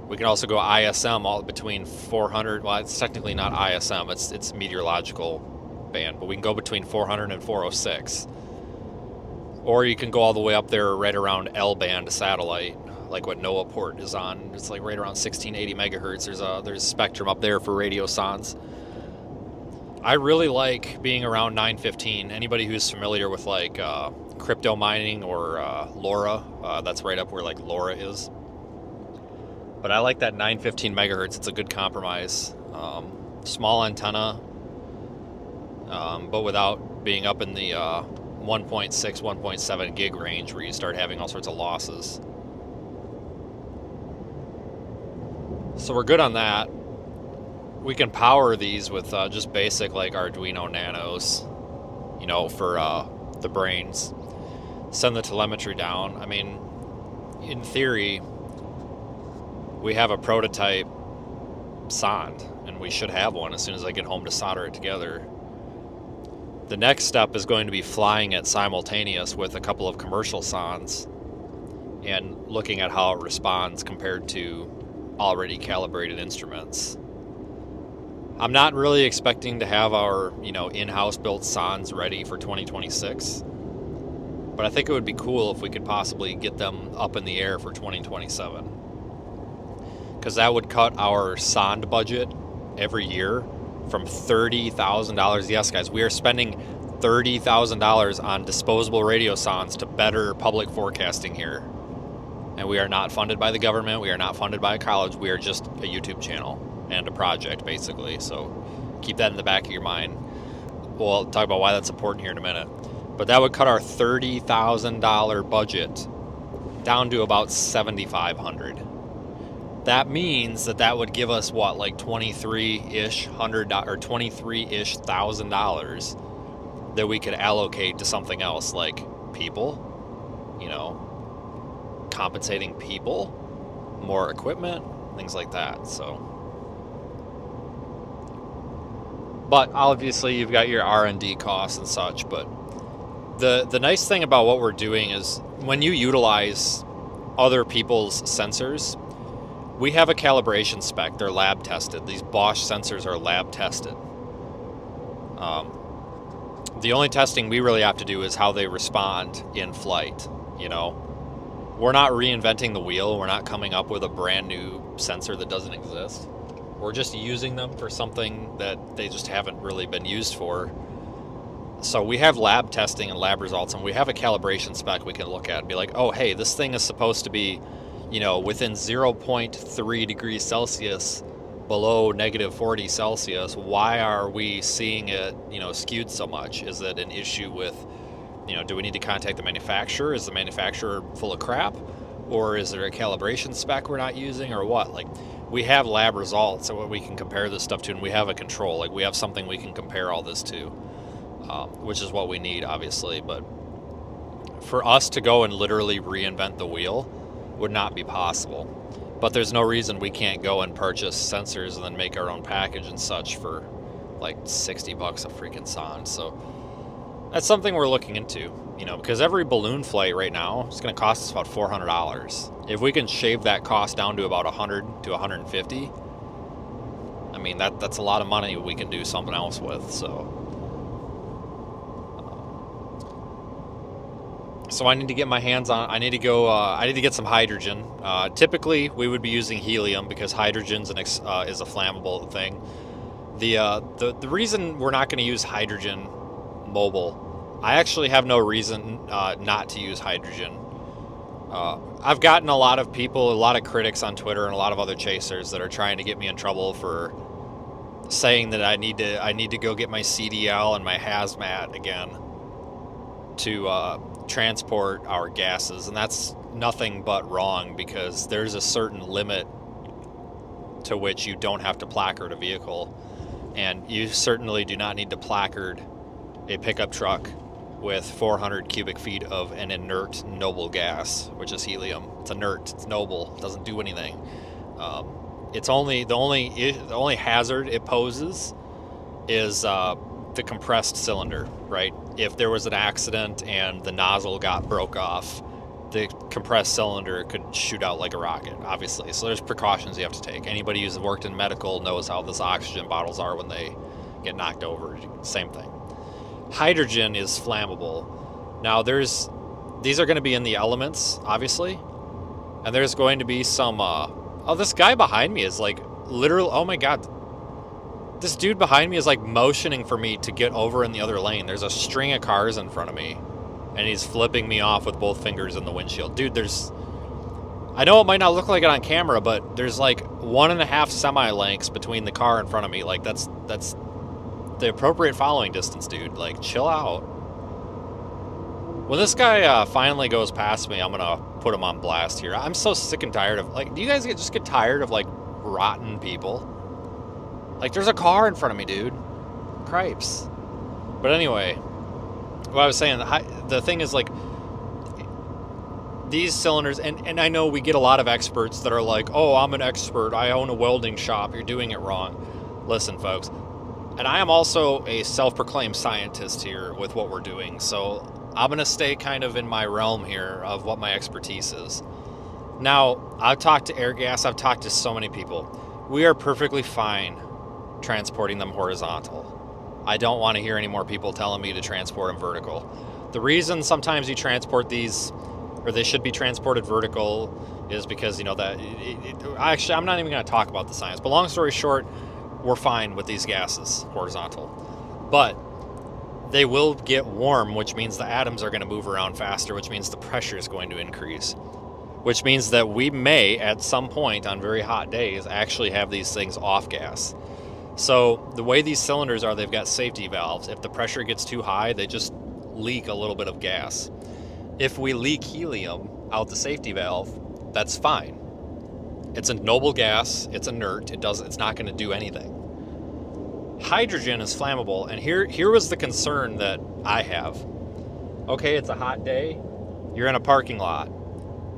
[SPEAKER 1] We can also go ISM all between 400. Well, it's technically not ISM; it's meteorological band, but we can go between 400 and 406. Or you can go all the way up there, right around L band satellite, like what NOAA port is on. It's like right around 1680 megahertz. There's a spectrum up there for radio sondes. I really like being around 915. Anybody who's familiar with like crypto mining or LoRa, that's right up where like LoRa is. But I like that 915 megahertz. It's a good compromise. Small antenna, but without being up in the 1.6, 1.7 gig range where you start having all sorts of losses. So we're good on that. We can power these with just basic like Arduino Nanos, you know, for the brains. Send the telemetry down. I mean, in theory, we have a prototype sonde, and we should have one as soon as I get home to solder it together. The next step is going to be flying it simultaneous with a couple of commercial sondes and looking at how it responds compared to already calibrated instruments. I'm not really expecting to have our, in-house built sondes ready for 2026, but I think it would be cool if we could possibly get them up in the air for 2027, because that would cut our sonde budget every year from $30,000. Yes, guys, we are spending $30,000 on disposable radio sondes to better public forecasting here. And we are not funded by the government. We are not funded by a college. We are just a YouTube channel and a project, basically. So keep that in the back of your mind. We'll talk about why that's important here in a minute. But that would cut our $30,000 budget down to about $7,500. That means that would give us what, like $23-ish $1,000 that we could allocate to something else, like people, compensating people, more equipment, things like that. So, but obviously you've got your R&D costs and such. But the nice thing about what we're doing is when you utilize other people's sensors, we have a calibration spec. They're lab tested. These Bosch sensors are lab tested. The only testing we really have to do is how they respond in flight. We're not reinventing the wheel. We're not coming up with a brand new sensor that doesn't exist. We're just using them for something that they just haven't really been used for. So we have lab testing and lab results, and we have a calibration spec we can look at and be like, oh, hey, this thing is supposed to be, within 0.3 degrees Celsius below negative 40 Celsius. Why are we seeing it, skewed so much? Is it an issue with, do we need to contact the manufacturer? Is the manufacturer full of crap? Or is there a calibration spec we're not using, or what? Like, we have lab results so we can compare this stuff to, and we have a control. Like, we have something we can compare all this to, which is what we need, obviously. But for us to go and literally reinvent the wheel would not be possible. But there's no reason we can't go and purchase sensors and then make our own package and such for like $60 a freaking sonde. So that's something we're looking into, because every balloon flight right now is going to cost us about $400. If we can shave that cost down to about $100 to $150, I mean, that's a lot of money we can do something else with. So I need to get my hands on. I need to go. I need to get some hydrogen. Typically, we would be using helium because hydrogen's is a flammable thing. The reason we're not going to use hydrogen mobile, I actually have no reason not to use hydrogen. I've gotten a lot of people, a lot of critics on Twitter, and a lot of other chasers that are trying to get me in trouble for saying that I need to go get my CDL and my hazmat again to transport our gases, and that's nothing but wrong, because there's a certain limit to which you don't have to placard a vehicle, and you certainly do not need to placard a pickup truck with 400 cubic feet of an inert noble gas, which is helium. It's inert, it's noble, it doesn't do anything. It's only the only hazard it poses is the compressed cylinder, right? If there was an accident and the nozzle got broke off, the compressed cylinder could shoot out like a rocket, obviously. So there's precautions you have to take. Anybody who's worked in medical knows how those oxygen bottles are when they get knocked over. Same thing. Hydrogen is flammable. Now these are going to be in the elements, obviously, and there's going to be some. Oh, this guy behind me is like literal. Oh my god. This dude behind me is like motioning for me to get over in the other lane. There's a string of cars in front of me, and he's flipping me off with both fingers in the windshield. Dude, I know it might not look like it on camera, but there's like 1.5 semi-lengths between the car in front of me. Like that's the appropriate following distance, dude. Like, chill out. When this guy finally goes past me, I'm gonna put him on blast here. I'm so sick and tired of, like, do you guys just get tired of like rotten people? Like, there's a car in front of me, dude. Cripes. But anyway, what I was saying, the thing is, like, these cylinders, and I know we get a lot of experts that are like, oh, I'm an expert, I own a welding shop, you're doing it wrong. Listen, folks, and I am also a self-proclaimed scientist here with what we're doing, so I'm going to stay kind of in my realm here of what my expertise is. Now, I've talked to Airgas, I've talked to so many people. We are perfectly fine transporting them horizontal. I don't want to hear any more people telling me to transport them vertical. The reason sometimes you transport these, or they should be transported vertical, is because, you know, that actually, I'm not even going to talk about the science, but long story short, we're fine with these gases horizontal. But they will get warm, which means the atoms are going to move around faster, which means the pressure is going to increase, which means that we may, at some point on very hot days, actually have these things off gas. So the way these cylinders are, they've got safety valves. If the pressure gets too high, they just leak a little bit of gas. If we leak helium out the safety valve, that's fine. It's a noble gas, it's inert, it's not going to do anything. Hydrogen is flammable, and here was the concern that I have. Okay, it's a hot day, you're in a parking lot.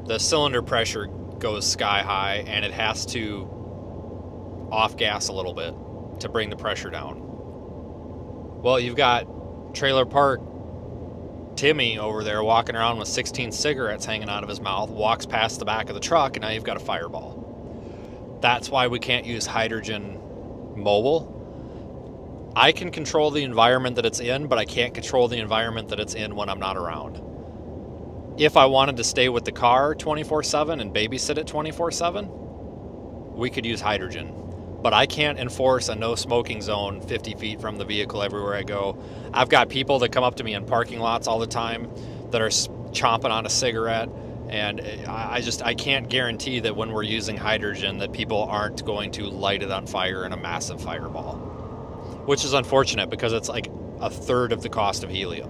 [SPEAKER 1] The cylinder pressure goes sky high, and it has to off gas a little bit to bring the pressure down. Well, you've got Trailer Park Timmy over there walking around with 16 cigarettes hanging out of his mouth, walks past the back of the truck, and now you've got a fireball. That's why we can't use hydrogen mobile. I can control the environment that it's in, but I can't control the environment that it's in when I'm not around. If I wanted to stay with the car 24/7 and babysit it 24/7, we could use hydrogen. But I can't enforce a no smoking zone 50 feet from the vehicle everywhere I go. I've got people that come up to me in parking lots all the time that are chomping on a cigarette, and I can't guarantee that when we're using hydrogen that people aren't going to light it on fire in a massive fireball, which is unfortunate because it's like a third of the cost of helium.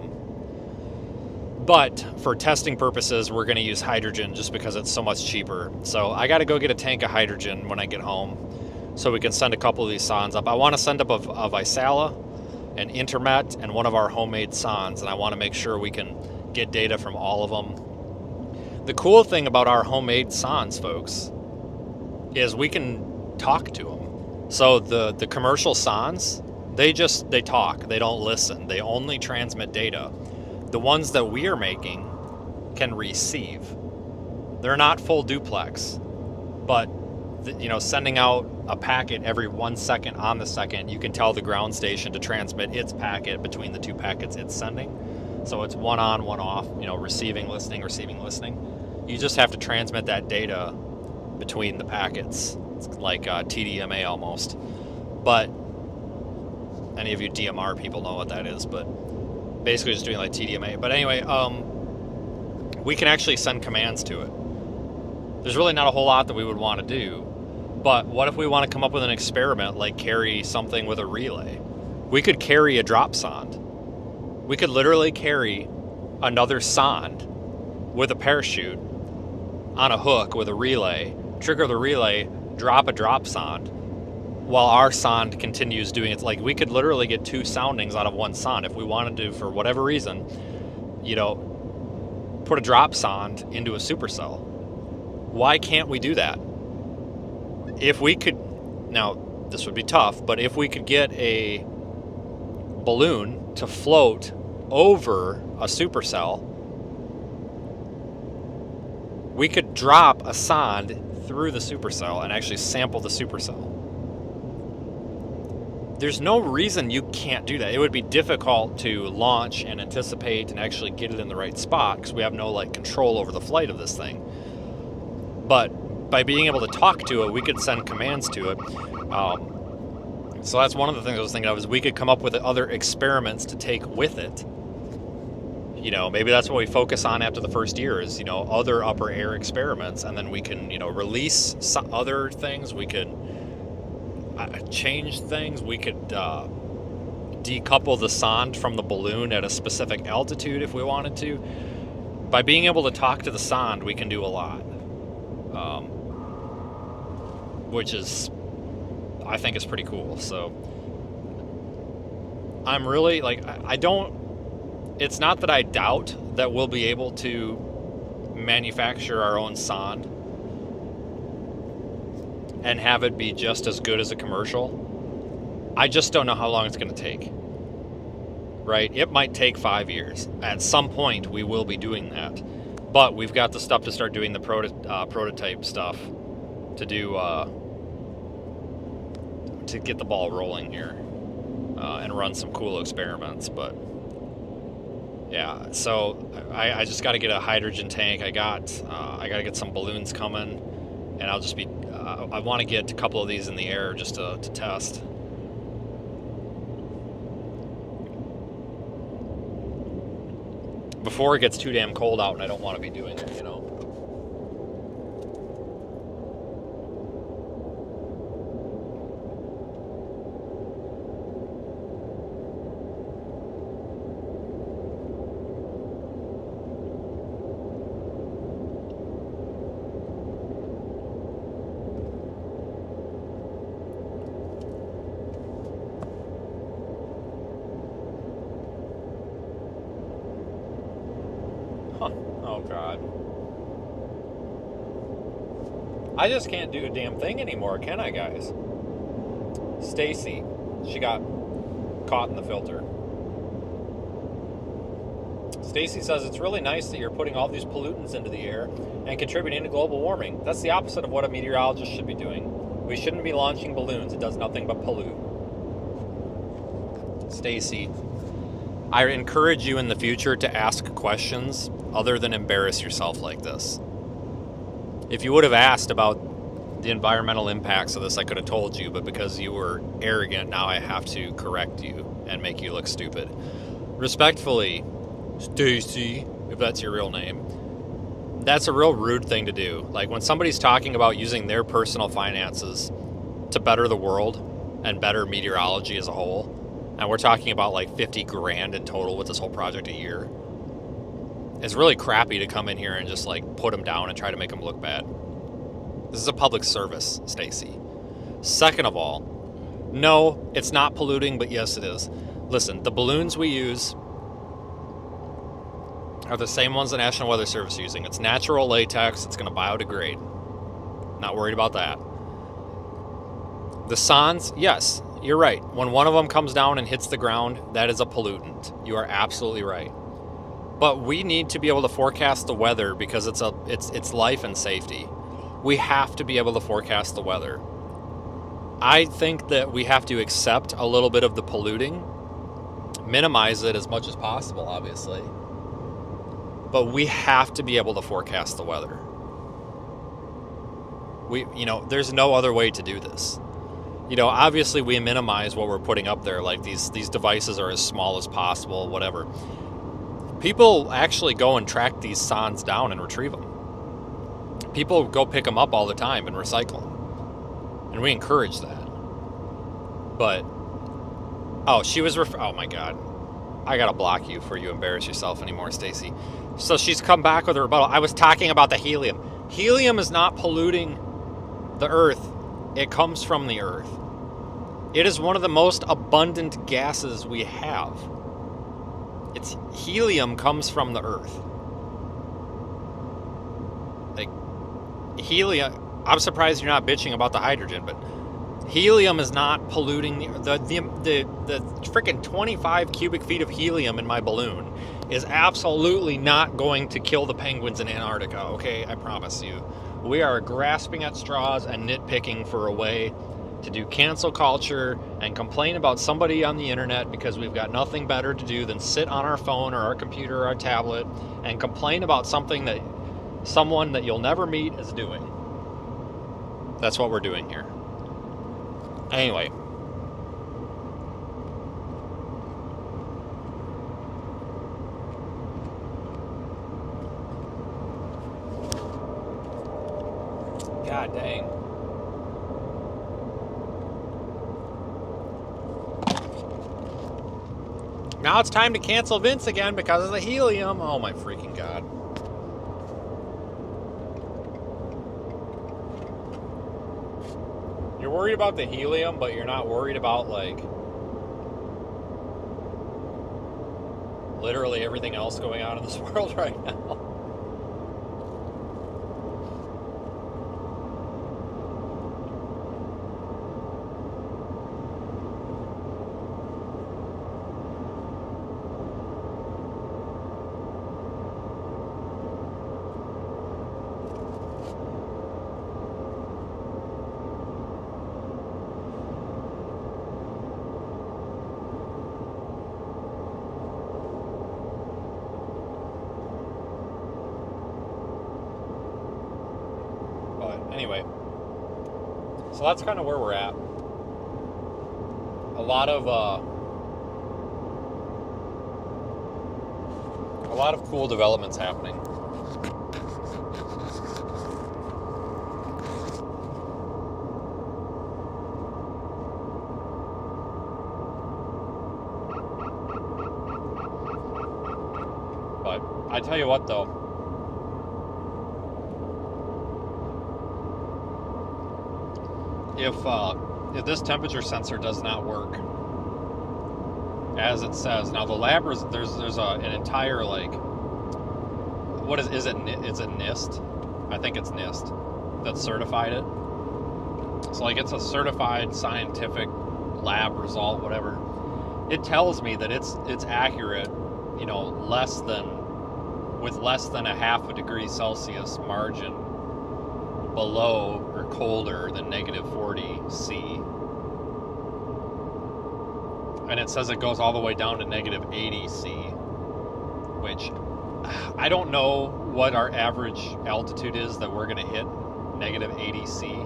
[SPEAKER 1] But for testing purposes, we're going to use hydrogen just because it's so much cheaper. So I got to go get a tank of hydrogen when I get home, so we can send a couple of these sondes up. I want to send up a Visala, an Intermet, and one of our homemade sondes, and I want to make sure we can get data from all of them. The cool thing about our homemade sondes, folks, is we can talk to them. So the commercial sondes, they talk. They don't listen. They only transmit data. The ones that we are making can receive. They're not full duplex, but sending out a packet every 1 second on the second, you can tell the ground station to transmit its packet between the two packets it's sending. So it's one on, one off, receiving, listening, receiving, listening. You just have to transmit that data between the packets. It's like TDMA almost. But any of you DMR people know what that is, but basically just doing like TDMA. But anyway, we can actually send commands to it. There's really not a whole lot that we would want to do. But what if we want to come up with an experiment like carry something with a relay? We could carry a drop sonde. We could literally carry another sonde with a parachute on a hook with a relay, trigger the relay, drop a drop sonde, while our sonde continues doing it. Like, we could literally get 2 soundings out of one sonde if we wanted to, for whatever reason, put a drop sonde into a supercell. Why can't we do that? if we could, now this would be tough, but if we could get a balloon to float over a supercell, we could drop a sonde through the supercell and actually sample the supercell. There's no reason you can't do that. It would be difficult to launch and anticipate and actually get it in the right spot because we have no like control over the flight of this thing. But by being able to talk to it, we could send commands to it. So that's one of the things I was thinking of, is we could come up with other experiments to take with it. You know, maybe that's what we focus on after the first year is, you know, other upper air experiments, and then we can, you know, release some other things. We could change things. We could decouple the sonde from the balloon at a specific altitude if we wanted to. By being able to talk to the sonde, we can do a lot, which is, I think, is pretty cool. So I'm really like, I don't, it's not that I doubt that we'll be able to manufacture our own sonde and have it be just as good as a commercial. I just don't know how long it's going to take. Right? It might take 5 years. At some point, we will be doing that. But we've got the stuff to start doing the prototype stuff to do to get the ball rolling here and run some cool experiments. But yeah, so I just got to get a hydrogen tank. I got to get some balloons coming, and I'll just be. I want to get a couple of these in the air just to test. Before it gets too damn cold out and I don't want to be doing it, you know. Oh, God. I just can't do a damn thing anymore, can I, guys? Stacy, she got caught in the filter. Stacy says, it's really nice that you're putting all these pollutants into the air and contributing to global warming. That's the opposite of what a meteorologist should be doing. We shouldn't be launching balloons. It does nothing but pollute. Stacy, I encourage you in the future to ask questions other than embarrass yourself like this. If you would have asked about the environmental impacts of this, I could have told you, but because you were arrogant, now I have to correct you and make you look stupid. Respectfully, Stacy, if that's your real name, that's a real rude thing to do. Like when somebody's talking about using their personal finances to better the world and better meteorology as a whole, and we're talking about like 50 grand in total with this whole project a year, it's really crappy to come in here and just like put them down and try to make them look bad. This is a public service, Stacy. Second of all, no, it's not polluting, but yes, it is. Listen, the balloons we use are the same ones the National Weather Service is using. It's natural latex. It's going to biodegrade. Not worried about that. The sondes, yes, you're right. When one of them comes down and hits the ground, that is a pollutant. You are absolutely right. But we need to be able to forecast the weather because it's life and safety. We have to be able to forecast the weather. I think that we have to accept a little bit of the polluting, minimize it as much as possible, obviously. But we have to be able to forecast the weather. There's no other way to do this. Obviously we minimize what we're putting up there, like these devices are as small as possible, whatever. People actually go and track these sondes down and retrieve them. People go pick them up all the time and recycle them. And we encourage that. But, oh my God. I gotta block you before you embarrass yourself anymore, Stacy. So she's come back with a rebuttal. I was talking about the helium. Helium is not polluting the earth. It comes from the earth. It is one of the most abundant gases we have. Helium comes from the earth. Like, helium, I'm surprised you're not bitching about the hydrogen, but helium is not polluting the freaking 25 cubic feet of helium in my balloon is absolutely not going to kill the penguins in Antarctica, okay? I promise you. We are grasping at straws and nitpicking for a way to do cancel culture and complain about somebody on the internet because we've got nothing better to do than sit on our phone or our computer or our tablet and complain about something that someone that you'll never meet is doing. That's what we're doing here. Anyway. God dang. Now it's time to cancel Vince again because of the helium. Oh my freaking God. You're worried about the helium, but you're not worried about, like, literally everything else going on in this world right now. Anyway, so that's kind of where we're at. A lot of cool developments happening. But I tell you what, though. If this temperature sensor does not work as it says now, the lab there's an entire, like, what is it NIST? I think it's NIST that certified it. So, like, it's a certified scientific lab result, whatever. It tells me that it's accurate, you know, with less than a half a degree Celsius margin below or colder than -40 C. And it says it goes all the way down to -80 C, which I don't know what our average altitude is that we're going to hit -80 C.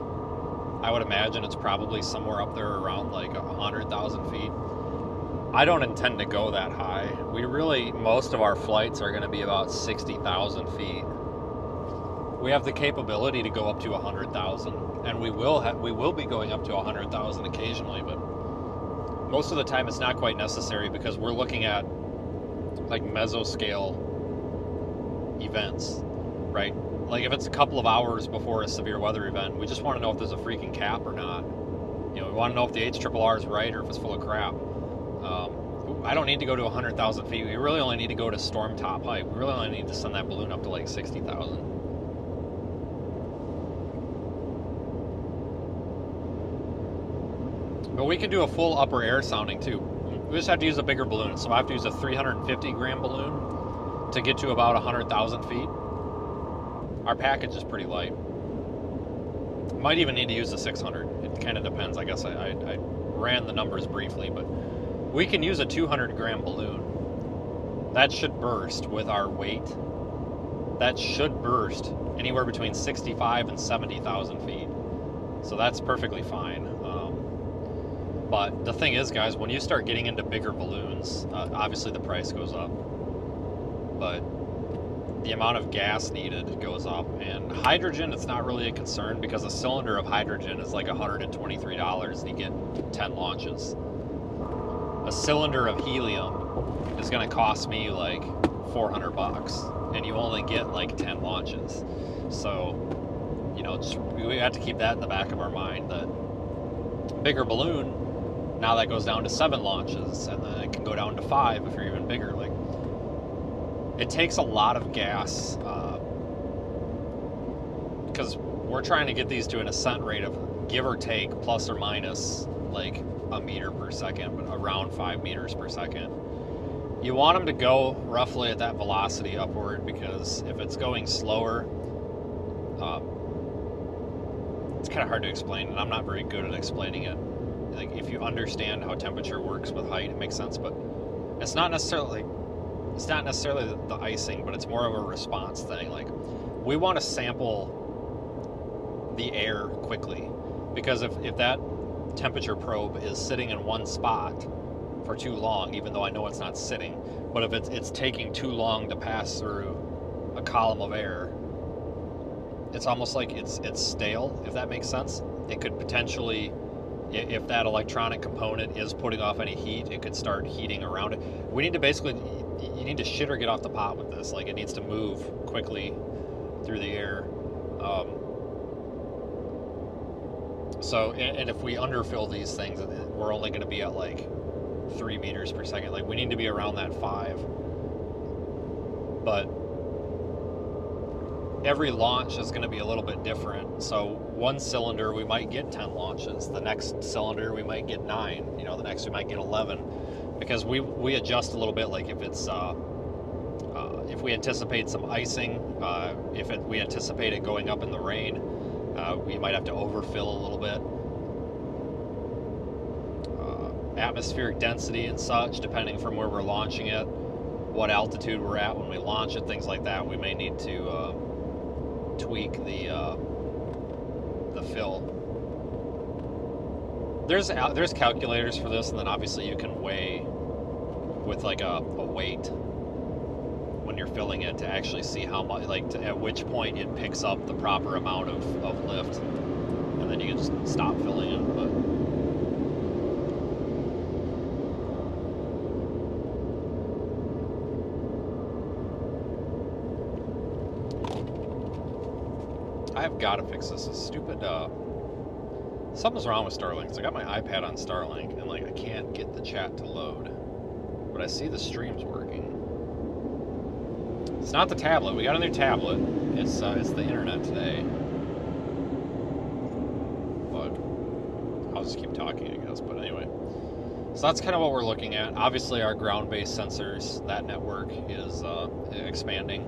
[SPEAKER 1] I would imagine it's probably somewhere up there around like 100,000 feet. I don't intend to go that high. Most of our flights are going to be about 60,000 feet. We have the capability to go up to 100,000, and we will be going up to 100,000 occasionally, but most of the time it's not quite necessary because we're looking at like mesoscale events, right? Like if it's a couple of hours before a severe weather event, we just want to know if there's a freaking cap or not. You know, we want to know if the HRRR is right or if it's full of crap. I don't need to go to 100,000 feet. We really only need to go to storm top height. We really only need to send that balloon up to like 60,000. But we can do a full upper air sounding too. We just have to use a bigger balloon. So I have to use a 350 gram balloon to get to about 100,000 feet. Our package is pretty light. Might even need to use the 600. It kind of depends. I guess I ran the numbers briefly, but we can use a 200 gram balloon. That should burst with our weight. That should burst anywhere between 65 and 70,000 feet. So that's perfectly fine. But the thing is, guys, when you start getting into bigger balloons, obviously the price goes up. But the amount of gas needed goes up. And hydrogen, it's not really a concern because a cylinder of hydrogen is like $123 and you get 10 launches. A cylinder of helium is going to cost me like $400 and you only get like 10 launches. So, you know, we have to keep that in the back of our mind that bigger balloon, now that goes down to 7 launches, and then it can go down to 5 if you're even bigger. Like, it takes a lot of gas because we're trying to get these to an ascent rate of give or take plus or minus like a meter per second, but around 5 meters per second. You want them to go roughly at that velocity upward, because if it's going slower, it's kind of hard to explain, and I'm not very good at explaining it. Like, if you understand how temperature works with height, it makes sense, but it's not necessarily the icing, but it's more of a response thing. Like, we want to sample the air quickly, because if that temperature probe is sitting in one spot for too long, even though I know it's not sitting, but if it's taking too long to pass through a column of air, it's almost like it's stale, if that makes sense. It could potentially, if that electronic component is putting off any heat, it could start heating around it. We need to basically, you need to shit or get off the pot with this. Like, it needs to move quickly through the air. So, and if we underfill these things, we're only going to be at like 3 meters per second. Like, we need to be around that 5. But every launch is going to be a little bit different. So one cylinder, we might get 10 launches. The next cylinder, we might get 9. You know, the next we might get 11. Because we adjust a little bit. Like, if it's if we anticipate some icing, we anticipate it going up in the rain, we might have to overfill a little bit. Atmospheric density and such, depending from where we're launching it, what altitude we're at when we launch it, things like that. We may need to tweak the fill. There's calculators for this, and then obviously you can weigh with like a weight when you're filling it to actually see how much, like at which point it picks up the proper amount of lift, and then you can just stop filling it. But I've got to fix this. This stupid, something's wrong with Starlink. So I got my iPad on Starlink, and like I can't get the chat to load, but I see the stream's working. It's not the tablet. We got a new tablet. It's the internet today. But I'll just keep talking, I guess. But anyway, so that's kind of what we're looking at. Obviously, our ground-based sensors, that network is expanding.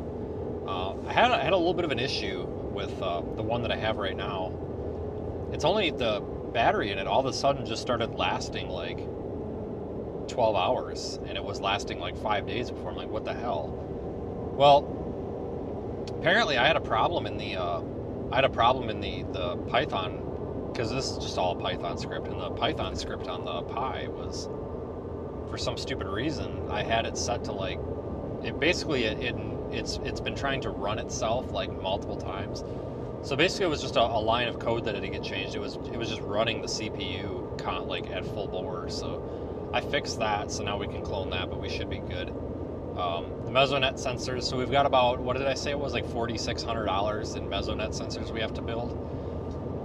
[SPEAKER 1] I had a little bit of an issue with the one that I have right now. It's only the battery in it all of a sudden just started lasting like 12 hours, and it was lasting like 5 days before. I'm like, what the hell? Well, apparently I had a problem in the the Python, because this is just all Python script, and the Python script on the Pi was, for some stupid reason, I had it set to like, it basically it's been trying to run itself like multiple times. So basically it was just a line of code that didn't get changed. It was just running the CPU like at full bore. So I fixed that, so now we can clone that, but we should be good. The Mesonet sensors, so we've got about, what did I say it was, like $4,600 in Mesonet sensors we have to build.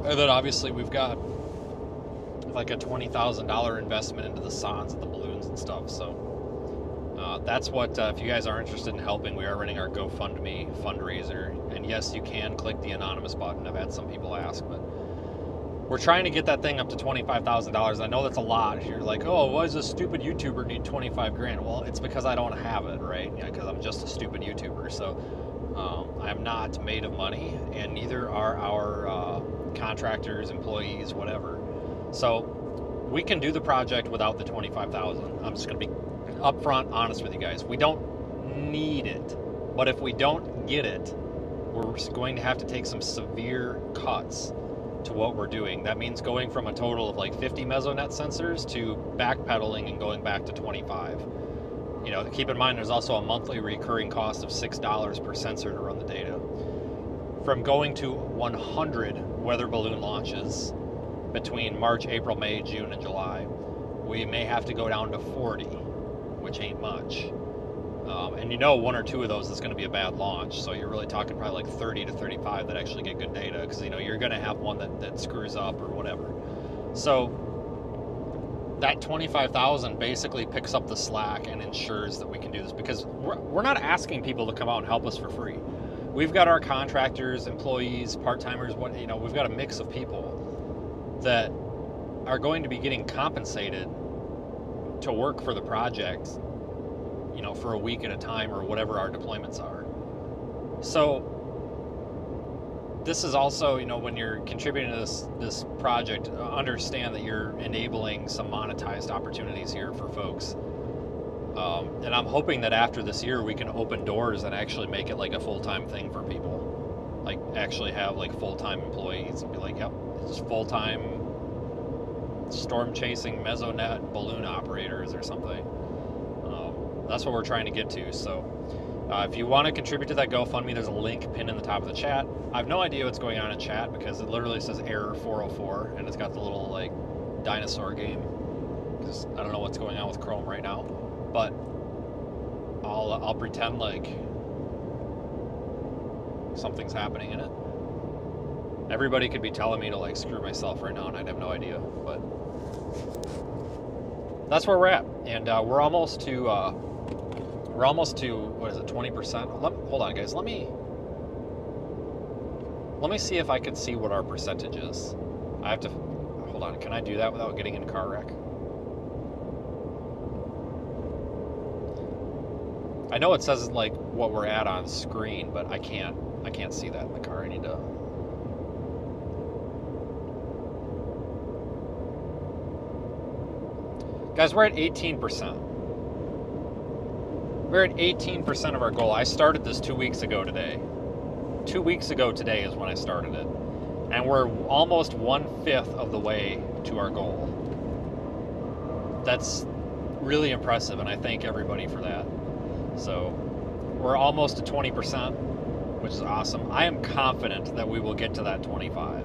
[SPEAKER 1] And then obviously we've got like a $20,000 investment into the SONs and the balloons and stuff. So that's what, if you guys are interested in helping, we are running our GoFundMe fundraiser. And yes, you can click the anonymous button. I've had some people ask, but we're trying to get that thing up to $25,000. I know that's a lot. You're like, oh, why does a stupid YouTuber need 25 grand? Well, it's because I don't have it, right? Yeah, because I'm just a stupid YouTuber. So I'm not made of money, and neither are our contractors, employees, whatever. So we can do the project without the $25,000. I'm just going to be upfront honest with you guys. We don't need it, but if we don't get it, we're going to have to take some severe cuts to what we're doing. That means going from a total of like 50 Mesonet sensors to backpedaling and going back to 25. You know, keep in mind there's also a monthly recurring cost of $6 per sensor to run the data. From going to 100 weather balloon launches between March, April, May, June, and July, we may have to go down to 40, which ain't much. And you know 1 or 2 of those is going to be a bad launch, so you're really talking probably like 30 to 35 that actually get good data, because you know you're going to have one that screws up or whatever. So that 25,000 basically picks up the slack and ensures that we can do this, because we're not asking people to come out and help us for free. we've got our contractors, employees, part-timers, we've got a mix of people that are going to be getting compensated to work for the project, for a week at a time or whatever our deployments are. So this is also, when you're contributing to this project, understand that you're enabling some monetized opportunities here for folks. And I'm hoping that after this year we can open doors and actually make it like a full-time thing for people. Like actually have like full-time employees and be like, yep, it's full-time storm chasing mesonet balloon operators or something. That's what we're trying to get to. So if you want to contribute to that GoFundMe, there's a link pinned in the top of the chat. I have no idea what's going on in chat because it literally says error 404 and it's got the little like dinosaur game, because I don't know what's going on with Chrome right now, but I'll pretend like something's happening in it. Everybody could be telling me to like screw myself right now and I'd have no idea, but that's where we're at. And we're almost to what is it, 20%? Hold on, guys. Let me see if I can see what our percentage is. I have to hold on. Can I do that without getting in a car wreck? I know it says like what we're at on screen, but I can't see that in the car. I need to. Guys, we're at 18%. We're at 18% of our goal. I started this 2 weeks ago today. 2 weeks ago today is when I started it. And we're almost 1/5 of the way to our goal. That's really impressive, and I thank everybody for that. So we're almost to 20%, which is awesome. I am confident that we will get to that 25.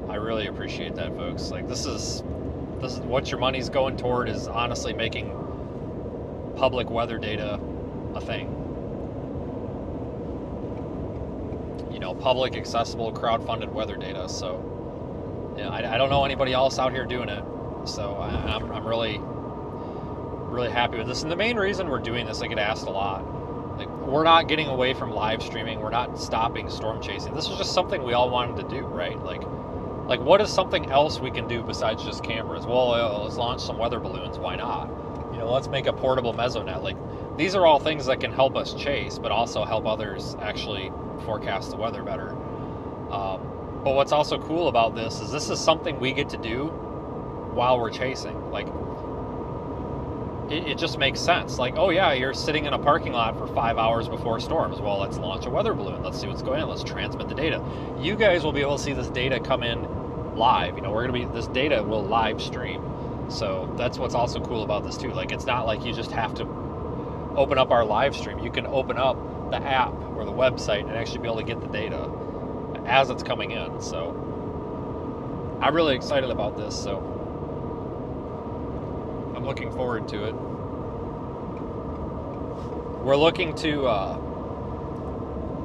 [SPEAKER 1] I really appreciate that, folks. Like this is what your money's going toward, is honestly making public weather data a thing. Public, accessible, crowd-funded weather data. So, yeah, I don't know anybody else out here doing it. So I'm really, really happy with this. And the main reason we're doing this, I get asked a lot. Like, we're not getting away from live streaming. We're not stopping storm chasing. This is just something we all wanted to do, right? Like what is something else we can do besides just cameras? Well, let's launch some weather balloons. Why not? Let's make a portable mesonet. Like, these are all things that can help us chase, but also help others actually forecast the weather better. But what's also cool about this is something we get to do while we're chasing. Like, it just makes sense. Like, oh yeah, you're sitting in a parking lot for 5 hours before storms. Well, let's launch a weather balloon. Let's see what's going on. Let's transmit the data. You guys will be able to see this data come in live. This data will live stream. So that's what's also cool about this too. Like, it's not like you just have to open up our live stream. You can open up the app or the website and actually be able to get the data as it's coming in. So I'm really excited about this. So I'm looking forward to it. We're looking to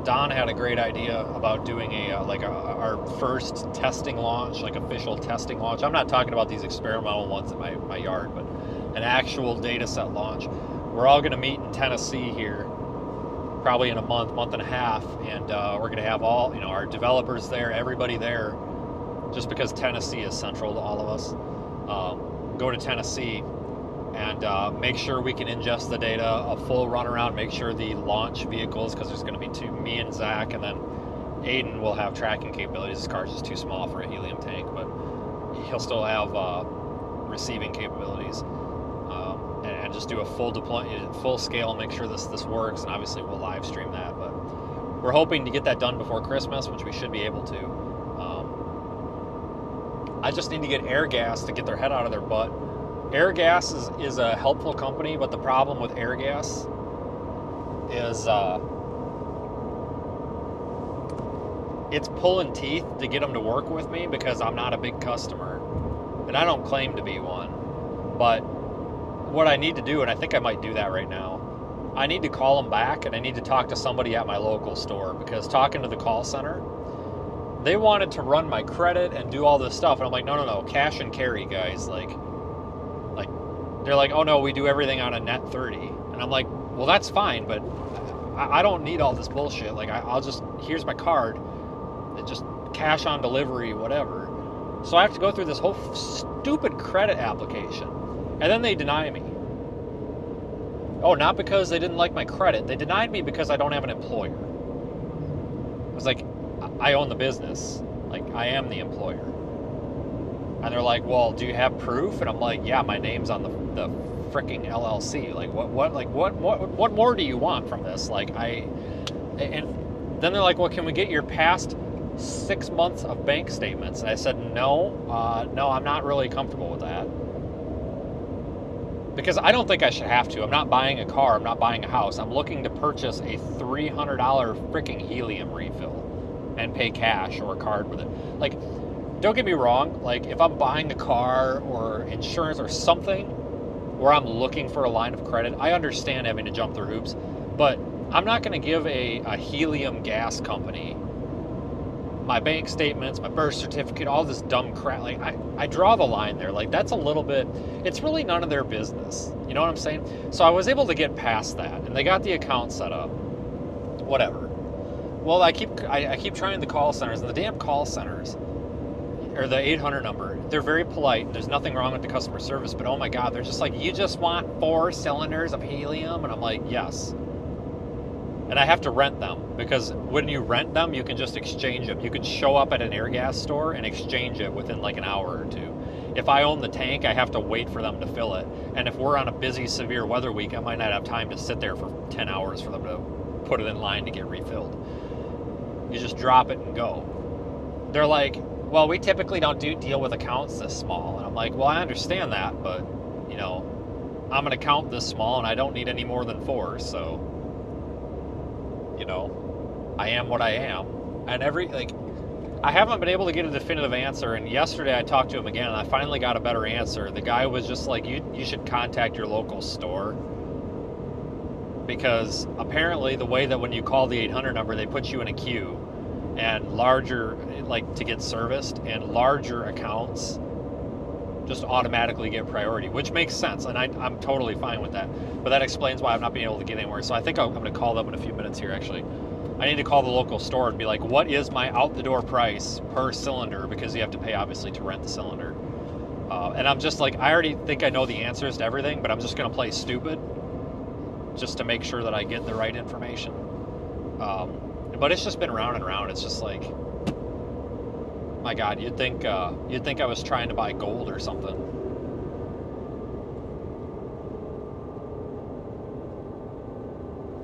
[SPEAKER 1] Don had a great idea about doing our first testing launch, like official testing launch. I'm not talking about these experimental ones in my yard, but an actual data set launch. We're all going to meet in Tennessee here, probably in a month and a half, and we're going to have all our developers there, everybody there, just because Tennessee is central to all of us. Go to Tennessee and make sure we can ingest the data, a full run around, make sure the launch vehicles, because there's going to be me and Zach, and then Aiden will have tracking capabilities. His car's just too small for a helium tank, but he'll still have receiving capabilities, and just do a full deployment, full scale, make sure this works, and obviously we'll live stream that. But we're hoping to get that done before Christmas, which we should be able to. I just need to get Airgas to get their head out of their butt. Airgas is a helpful company, but the problem with Airgas is it's pulling teeth to get them to work with me because I'm not a big customer, and I don't claim to be one. But what I need to do, and I think I might do that right now, I need to call them back and I need to talk to somebody at my local store, because talking to the call center, they wanted to run my credit and do all this stuff, and I'm like, no, cash and carry, guys. Like they're like, oh no, we do everything on a net 30, and I'm like, well, that's fine, but I don't need all this bullshit. Like, I'll just, here's my card, just cash on delivery, whatever. So I have to go through this whole stupid credit application, and then they deny me. Oh, not because they didn't like my credit. They denied me because I don't have an employer. I was like, I own the business. Like, I am the employer. And they're like, well, do you have proof? And I'm like, yeah, my name's on the freaking LLC. Like, what more do you want from this? Like, and then they're like, well, can we get your past 6 months of bank statements? And I said, no, I'm not really comfortable with that. Because I don't think I should have to. I'm not buying a car. I'm not buying a house. I'm looking to purchase a $300 freaking helium refill and pay cash or a card with it. Like, don't get me wrong. Like, if I'm buying a car or insurance or something where I'm looking for a line of credit, I understand having to jump through hoops. But I'm not going to give a helium gas company my bank statements, my birth certificate, all this dumb crap. Like, I draw the line there. Like, that's a little bit, it's really none of their business. You know what I'm saying? So I was able to get past that, and they got the account set up. Whatever. Well, I keep trying the call centers, and the damn call centers, or the 800 number, they're very polite. There's nothing wrong with the customer service, but oh my God, they're just like, you just want 4 cylinders of helium? And I'm like, yes. And I have to rent them, because when you rent them, you can just exchange them. You can show up at an air gas store and exchange it within like an hour or two. If I own the tank, I have to wait for them to fill it. And if we're on a busy, severe weather week, I might not have time to sit there for 10 hours for them to put it in line to get refilled. You just drop it and go. They're like, well, we typically don't deal with accounts this small. And I'm like, well, I understand that, but, you know, I'm an account this small and I don't need any more than 4, so... You know, I am what I am. And I haven't been able to get a definitive answer. And yesterday I talked to him again, and I finally got a better answer. The guy was just like, you should contact your local store. Because apparently the way that when you call the 800 number, they put you in a queue. And larger, like, to get serviced, and larger accounts just automatically get priority, which makes sense, and I'm totally fine with that. But that explains why I'm not being able to get anywhere. So I think I'm going to call them in a few minutes here, actually. I need to call the local store and be like, what is my out-the-door price per cylinder? Because you have to pay, obviously, to rent the cylinder. And I'm just like, I already think I know the answers to everything, but I'm just going to play stupid just to make sure that I get the right information. But it's just been round and round. It's just like... My God, you'd think I was trying to buy gold or something.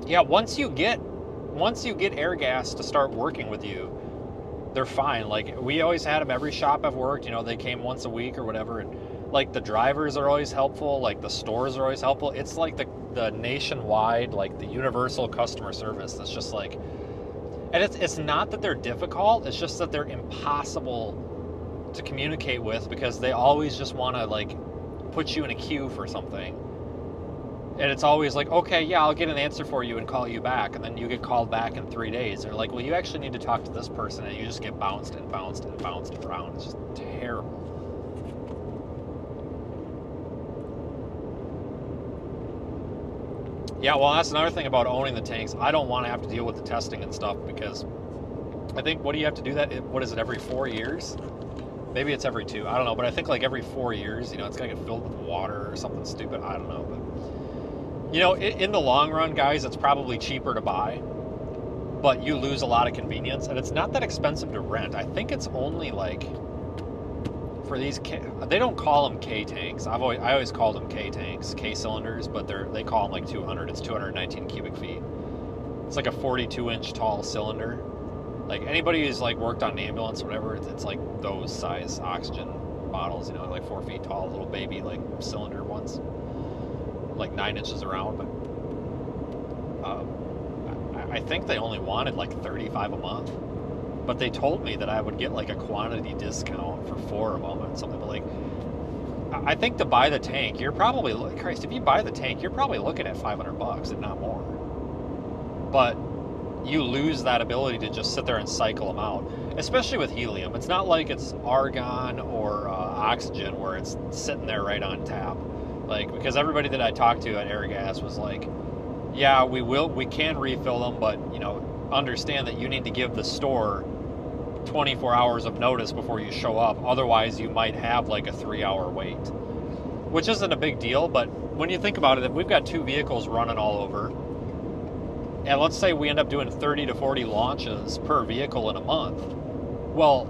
[SPEAKER 1] Yeah, once you get air gas to start working with you, they're fine. Like, we always had them every shop I've worked. You know, they came once a week or whatever, and like the drivers are always helpful. Like the stores are always helpful. It's like the nationwide, like the universal customer service. That's just like. And it's not that they're difficult, it's just that they're impossible to communicate with, because they always just want to, like, put you in a queue for something. And it's always like, okay, yeah, I'll get an answer for you and call you back. And then you get called back in 3 days. They're like, well, you actually need to talk to this person, and you just get bounced and bounced and bounced around. It's just terrible. Yeah, well, that's another thing about owning the tanks. I don't want to have to deal with the testing and stuff, because I think, what do you have to do that? What is it, every 4 years? Maybe it's every 2. I don't know, but I think like every 4 years, you know, it's going to get filled with water or something stupid. I don't know, but, you know, in the long run, guys, it's probably cheaper to buy, but you lose a lot of convenience, and it's not that expensive to rent. I think it's only like, for these, they don't call them K tanks. I always called them K tanks, K cylinders, but they call them like 200. It's 219 cubic feet. It's like a 42-inch tall cylinder. Like, anybody who's like worked on an ambulance or whatever, it's like those size oxygen bottles, you know, like 4 feet tall, little baby like cylinder ones, like 9 inches around. But I think they only wanted like $35 a month. But they told me that I would get like a quantity discount for 4 of them and something. But like, I think to buy the tank, you're probably, Christ, if you buy the tank, you're probably looking at $500, if not more. But you lose that ability to just sit there and cycle them out, especially with helium. It's not like it's argon or oxygen where it's sitting there right on tap. Like, because everybody that I talked to at Airgas was like, yeah, we can refill them, but understand that you need to give the store 24 hours of notice before you show up. Otherwise, you might have like a 3-hour wait, which isn't a big deal. But when you think about it, if we've got 2 vehicles running all over, and let's say we end up doing 30 to 40 launches per vehicle in a month, well,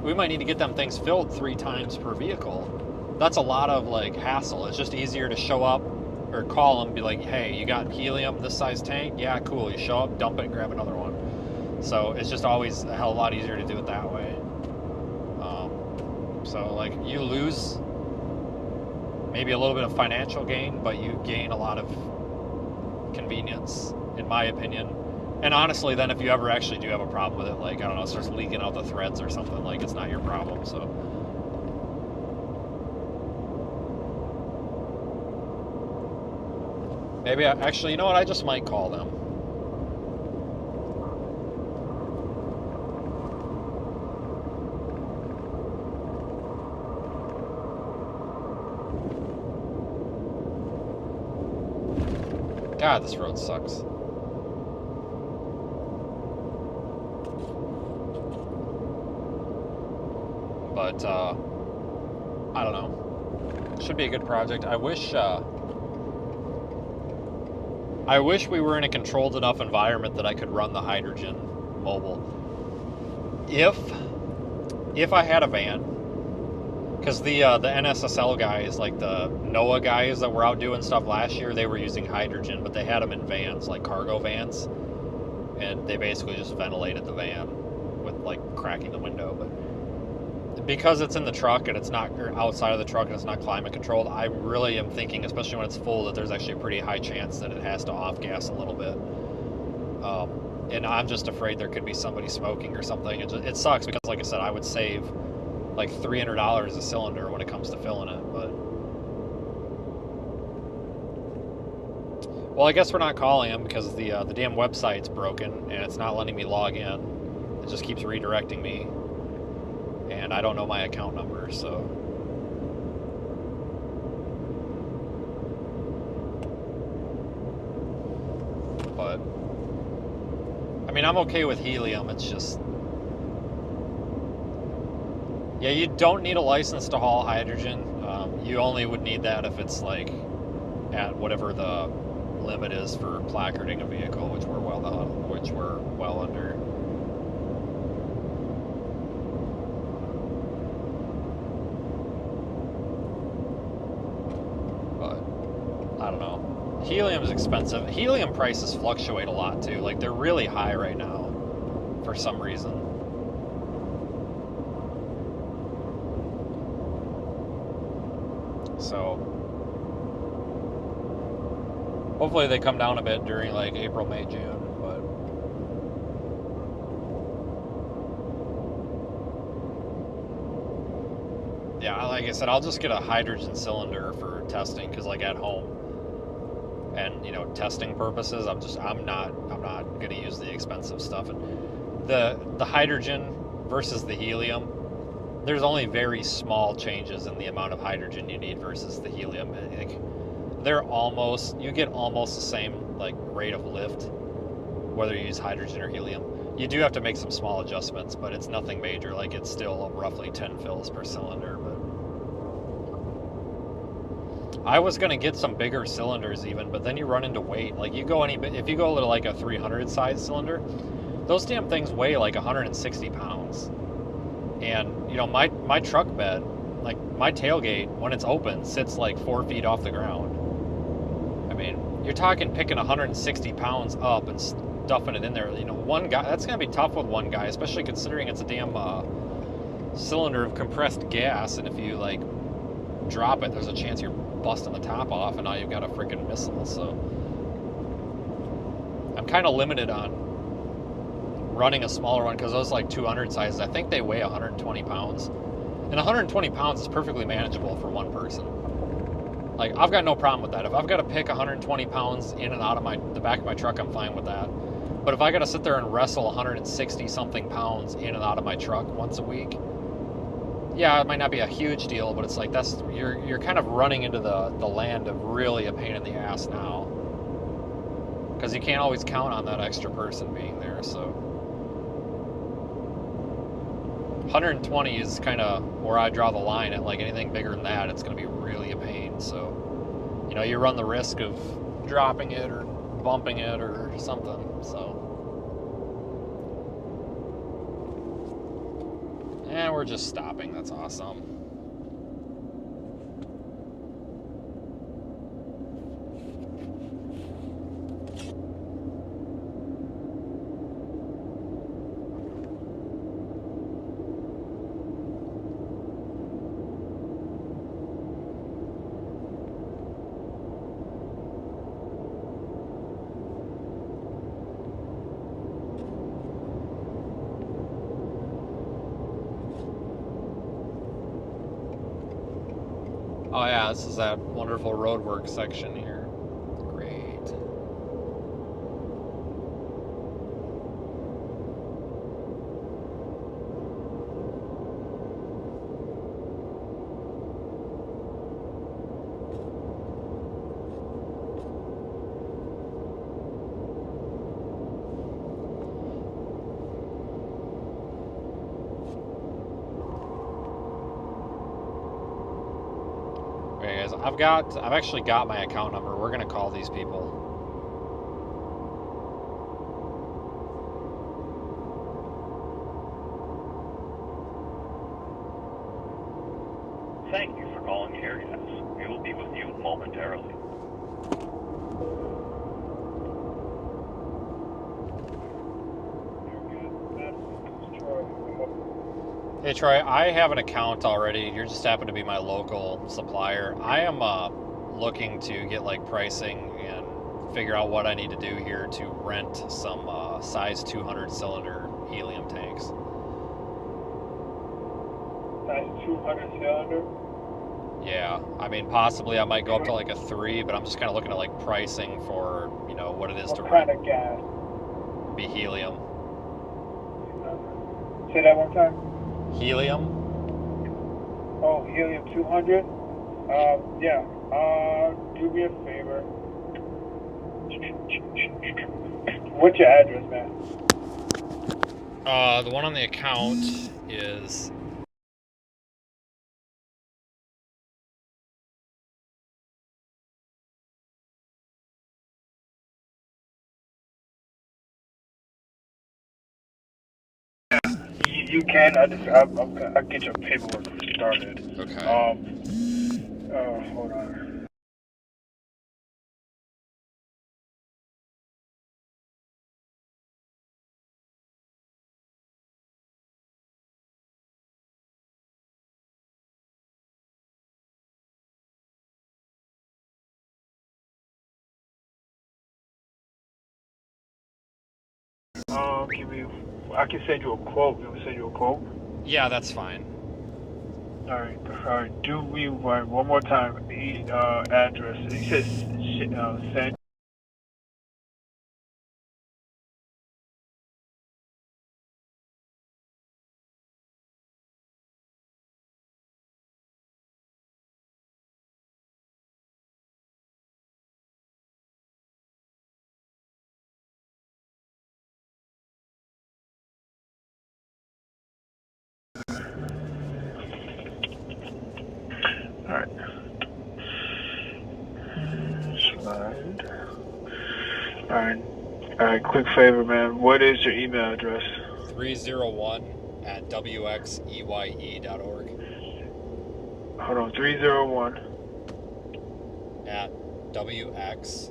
[SPEAKER 1] we might need to get them things filled 3 times per vehicle. That's a lot of like hassle. It's just easier to show up or call them, be like, hey, you got helium, this size tank? Yeah, cool. You show up, dump it, and grab another one. So it's just always a hell of a lot easier to do it that way. So like you lose maybe a little bit of financial gain, but you gain a lot of convenience, in my opinion. And honestly, then if you ever actually do have a problem with it, like, I don't know, it starts leaking out the threads or something, like, it's not your problem. So maybe actually, you know what, I just might call them. God, this road sucks. But, I don't know. Should be a good project. I wish we were in a controlled enough environment that I could run the hydrogen mobile. If I had a van, because the NSSL guys, like the NOAA guys that were out doing stuff last year, they were using hydrogen, but they had them in vans, like cargo vans, and they basically just ventilated the van with like cracking the window. But because it's in the truck and it's not, or outside of the truck and it's not climate controlled, I really am thinking, especially when it's full, that there's actually a pretty high chance that it has to off gas a little bit. And I'm just afraid there could be somebody smoking or something. It sucks because, like I said, I would save like $300 a cylinder when it comes to filling it. But well, I guess we're not calling them because the damn website's broken and it's not letting me log in. It just keeps redirecting me, and I don't know my account number, so. But I mean, I'm okay with helium. It's just, yeah, you don't need a license to haul hydrogen. You only would need that if it's like at whatever the limit is for placarding a vehicle, which we're well under. But I don't know. Helium is expensive. Helium prices fluctuate a lot too. Like, they're really high right now for some reason. So hopefully they come down a bit during like April, May, June. But yeah, like I said, I'll just get a hydrogen cylinder for testing, because like at home and testing purposes, I'm not going to use the expensive stuff. And the hydrogen versus the helium, there's only very small changes in the amount of hydrogen you need versus the helium. I think you get almost the same like rate of lift whether you use hydrogen or helium. You do have to make some small adjustments, but it's nothing major. Like, it's still roughly 10 fills per cylinder. But I was gonna get some bigger cylinders even, but then you run into weight. Like, if you go to like a 300 size cylinder, those damn things weigh like 160 pounds. And my truck bed, like my tailgate, when it's open, sits like 4 feet off the ground. I mean, you're talking picking 160 pounds up and stuffing it in there. One guy, that's gonna be tough with one guy, especially considering it's a damn cylinder of compressed gas, and if you like drop it, there's a chance you're busting the top off, and now you've got a freaking missile. So I'm kind of limited on running a smaller one, because those like 200 sizes, I think they weigh 120 pounds, and 120 pounds is perfectly manageable for one person. Like, I've got no problem with that. If I've got to pick 120 pounds in and out of the back of my truck, I'm fine with that. But if I got to sit there and wrestle 160 something pounds in and out of my truck once a week, yeah, it might not be a huge deal, but it's like, you're kind of running into the land of really a pain in the ass now. because you can't always count on that extra person being there. So 120 is kind of where I draw the line. At like anything bigger than that, it's going to be really a pain. So you run the risk of dropping it or bumping it or something. So, and we're just stopping. That's awesome. Oh yeah, this is that wonderful roadwork section here. Great. Okay, guys, I've actually got my account number. We're gonna call these people.
[SPEAKER 4] Thank you for calling Airgas. We will be with you momentarily.
[SPEAKER 1] Hey Troy, I have an account already. You just happen to be my local supplier. I am looking to get like pricing and figure out what I need to do here to rent some size 200 cylinder helium tanks.
[SPEAKER 5] Size 200 cylinder?
[SPEAKER 1] Yeah, I mean possibly I might go up to like a 3, but I'm just kind of looking at like pricing for what it is to
[SPEAKER 5] What
[SPEAKER 1] rent.
[SPEAKER 5] kind of gas?
[SPEAKER 1] Be helium.
[SPEAKER 5] Say that one time.
[SPEAKER 1] Helium?
[SPEAKER 5] Oh, helium 200? Yeah. Do me a favor. What's your address, man?
[SPEAKER 1] The one on the account is
[SPEAKER 5] You can. I'll get your paperwork started.
[SPEAKER 1] okay.
[SPEAKER 5] Hold on. I can send you a quote. You want to send you a quote?
[SPEAKER 1] Yeah, that's fine.
[SPEAKER 5] All right. Do we one more time? The address. He says send. All right. Slide. All right. Quick favor, man. What is your email address?
[SPEAKER 1] 301@wxeye.org.
[SPEAKER 5] Hold on. 301.
[SPEAKER 1] @wxeye.org.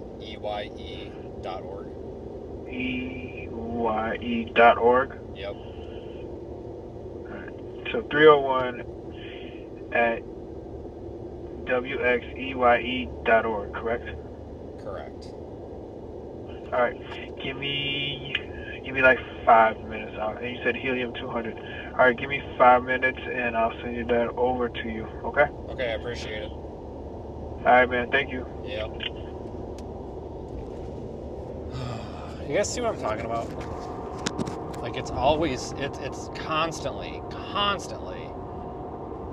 [SPEAKER 5] EYE.org.
[SPEAKER 1] Yep.
[SPEAKER 5] Alright. So 301 at WXEYE.org, correct?
[SPEAKER 1] Correct.
[SPEAKER 5] Alright. Give me like 5 minutes. And you said helium 200. Alright, give me 5 minutes and I'll send you that over to you, okay?
[SPEAKER 1] Okay, I appreciate it.
[SPEAKER 5] Alright, man. Thank you.
[SPEAKER 1] Yep. You guys see what I'm talking about? Like it's always, it's constantly.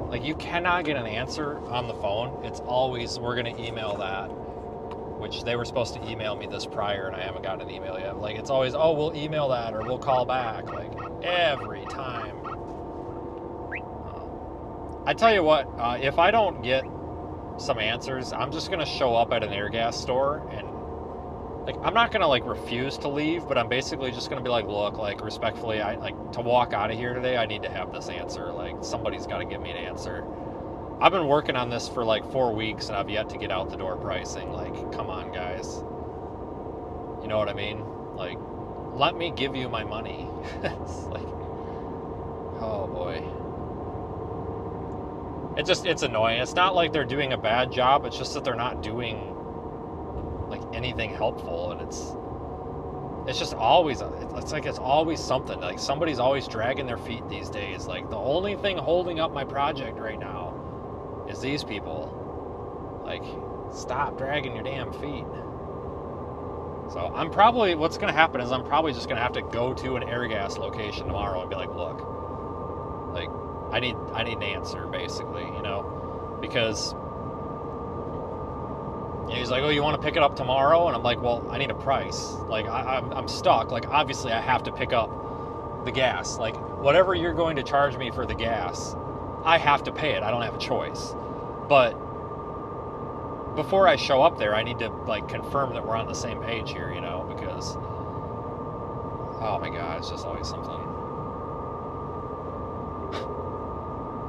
[SPEAKER 1] Like you cannot get an answer on the phone. It's always, we're gonna email that. which they were supposed to email me this prior, and I haven't gotten an email yet. Like, it's always, oh, we'll email that, or we'll call back, like, every time. I tell you what, if I don't get some answers, I'm just gonna show up at an air gas store, and like, I'm not gonna like refuse to leave, but I'm basically just gonna be like, look, like, respectfully, I like to walk out of here today, I need to have this answer. Like, somebody's got to give me an answer. I've been working on this for like 4 weeks, and I've yet to get out the door pricing. Like, come on, guys. You know what I mean? Like, let me give you my money. It's like, oh boy. It's annoying. It's not like they're doing a bad job. It's just that they're not doing like anything helpful, and it's just always, it's like it's always something. Like, somebody's always dragging their feet these days. Like, the only thing holding up my project right now is these people. Like, stop dragging your damn feet. So I'm probably, what's going to happen is I'm probably just going to have to go to an air gas location tomorrow and be like, look, like, I need an answer, basically, you know, because he's like, oh, you want to pick it up tomorrow? And I'm like, well, I need a price. Like, I'm stuck. Like, obviously I have to pick up the gas. Like, whatever you're going to charge me for the gas, I have to pay it. I don't have a choice. But before I show up there, I need to like confirm that we're on the same page here, you know, because, oh my God, it's just always something.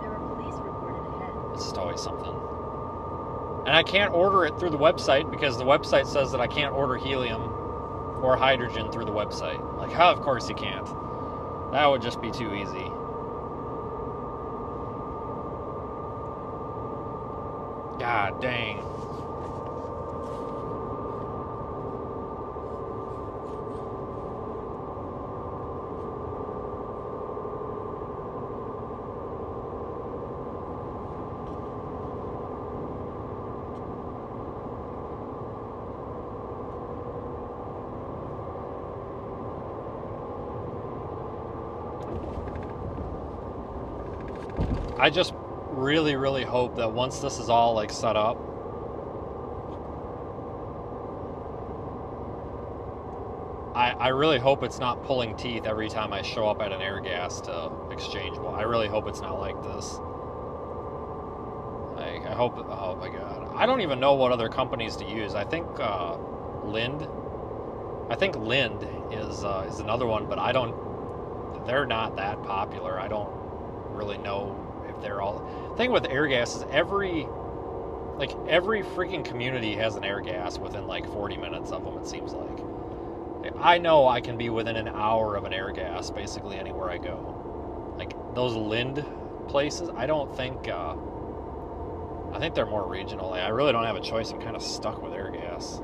[SPEAKER 2] There are police reported ahead.
[SPEAKER 1] It's just always something. And I can't order it through the website because the website says that I can't order helium or hydrogen through the website. Like, oh, of course you can't. That would just be too easy. God dang. I just really, really hope that once this is all like set up, I really hope it's not pulling teeth every time I show up at an air gas to exchange one. I really hope it's not like this. Like, I hope, oh my God. I don't even know what other companies to use. I think Lind is another one, but they're not that popular. I don't really know if they're all. The thing with air gas is every freaking community has an air gas within like 40 minutes of them, it seems like. I know I can be within an hour of an air gas basically anywhere I go. Like, those Lind places, I don't think, I think they're more regional. I really don't have a choice. I'm kind of stuck with air gas.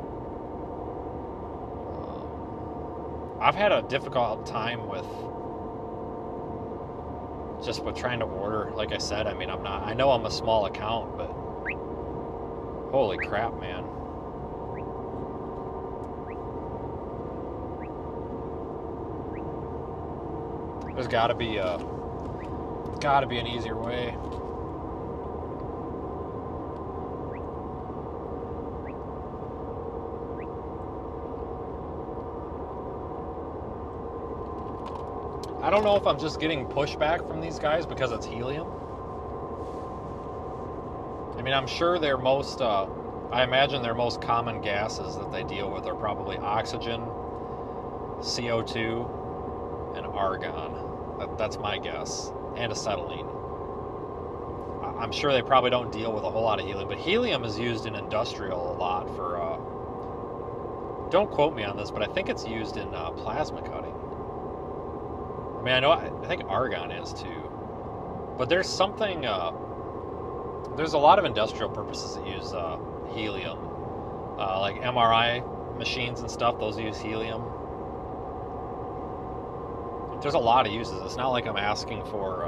[SPEAKER 1] I've had a difficult time with trying to order. Like I said, I mean, I know I'm a small account, but holy crap, man. There's gotta be an easier way. I don't know if I'm just getting pushback from these guys because it's helium. I mean, I'm sure their most, I imagine their most common gases that they deal with are probably oxygen, CO2, and argon. That's my guess. And acetylene. I'm sure they probably don't deal with a whole lot of helium, but helium is used in industrial a lot for, don't quote me on this, but I think it's used in plasma cutting. I mean, I think argon is too. But there's something, there's a lot of industrial purposes that use helium. Like MRI machines and stuff, those use helium. There's a lot of uses. It's not like I'm asking for,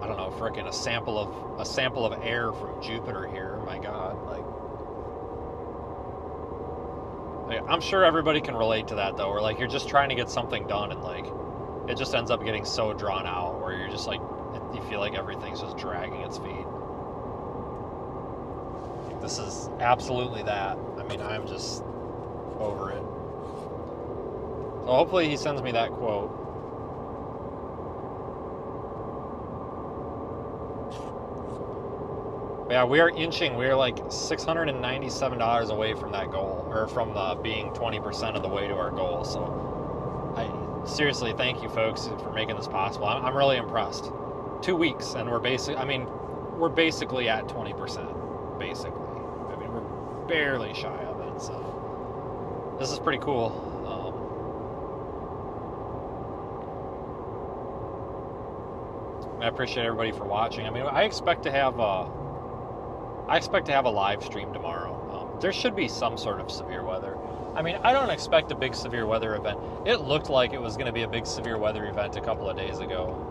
[SPEAKER 1] I don't know, frickin' a sample of air from Jupiter here. My God, like, I'm sure everybody can relate to that though. Where like you're just trying to get something done, and like it just ends up getting so drawn out, where you're just like, you feel like everything's just dragging its feet. this is absolutely that. I mean, I'm just over it. So hopefully he sends me that quote. But yeah, we are inching. We are like $697 away from that goal, or from being 20% of the way to our goal. So I seriously thank you folks for making this possible. I'm really impressed. 2 weeks and we're basically at 20%, basically. I mean, we're barely shy of it, so this is pretty cool. I appreciate everybody for watching. I mean, I expect to have a live stream tomorrow. There should be some sort of severe weather. I mean, I don't expect a big severe weather event. It looked like it was going to be a big severe weather event a couple of days ago.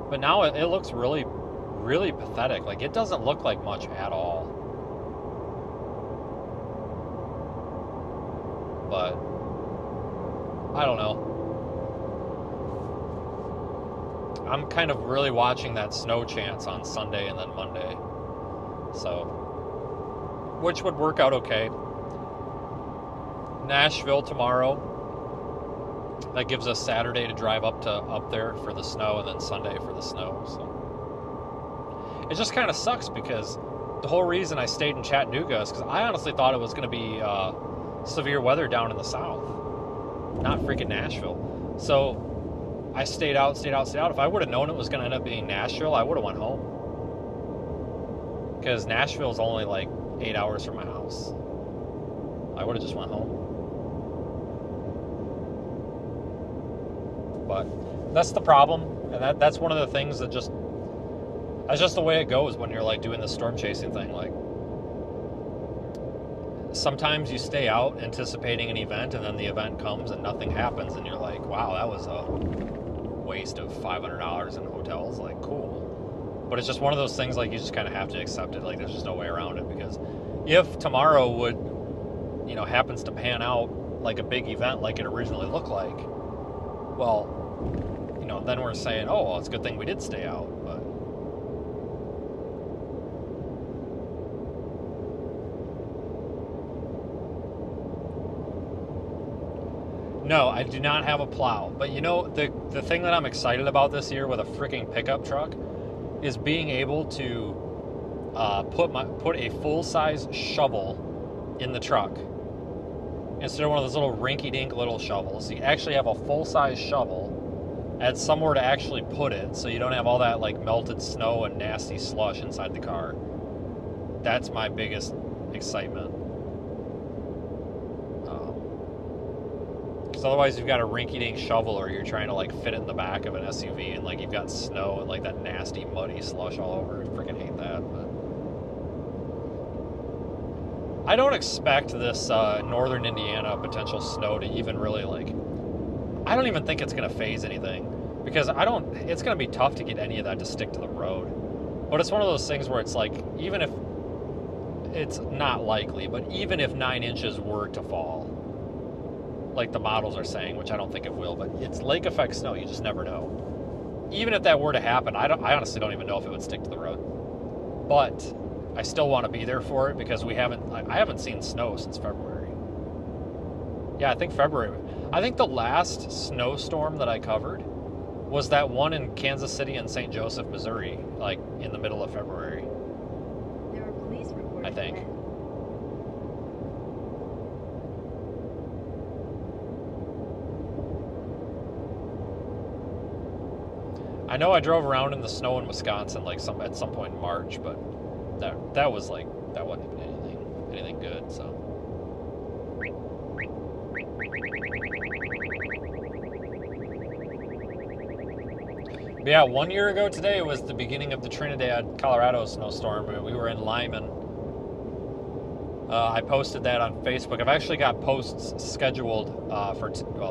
[SPEAKER 1] But now it looks really, really pathetic. Like, it doesn't look like much at all. But I don't know. I'm kind of really watching that snow chance on Sunday and then Monday. So, which would work out okay. Nashville tomorrow. That gives us Saturday to drive up there for the snow, and then Sunday for the snow. So it just kind of sucks, because the whole reason I stayed in Chattanooga is because I honestly thought it was going to be severe weather down in the south, not freaking Nashville. So I stayed out. If I would have known it was going to end up being Nashville, I would have went home, because Nashville's only like 8 hours from my house. I would have just went home. But that's the problem, and that's one of the things that's just the way it goes when you're like doing the storm chasing thing. Like, sometimes you stay out anticipating an event, and then the event comes and nothing happens, and you're like, wow, that was a waste of $500 in hotels. Like, cool. But it's just one of those things, like, you just kind of have to accept it. Like, there's just no way around it, because if tomorrow happens to pan out like a big event like it originally looked like, well, then we're saying, oh, well, it's a good thing we did stay out. But no, I do not have a plow. But the thing that I'm excited about this year with a freaking pickup truck is being able to put a full-size shovel in the truck instead of one of those little rinky-dink little shovels. You actually have a full-size shovel and somewhere to actually put it, so you don't have all that like melted snow and nasty slush inside the car. That's my biggest excitement. Because otherwise you've got a rinky-dink shovel, or you're trying to like fit it in the back of an SUV, and like you've got snow and like that nasty muddy slush all over. I freaking hate that. But I don't expect this northern Indiana potential snow to even really I don't even think it's going to phase anything, because it's going to be tough to get any of that to stick to the road. But it's one of those things where it's like, even if it's not likely, but even if 9 inches were to fall, like the models are saying, which I don't think it will, but it's lake effect snow, you just never know. Even if that were to happen, I honestly don't even know if it would stick to the road. But I still want to be there for it, because I haven't seen snow since February. Yeah, I think February. I think the last snowstorm that I covered was that one in Kansas City and St. Joseph, Missouri, like in the middle of February.
[SPEAKER 2] There are police reports.
[SPEAKER 1] I think.
[SPEAKER 2] Ahead.
[SPEAKER 1] I know I drove around in the snow in Wisconsin at some point in March, but that wasn't even anything good. So. But yeah, 1 year ago today was the beginning of the Trinidad, Colorado snowstorm. We were in Lyman. I posted that on Facebook. I've actually got posts scheduled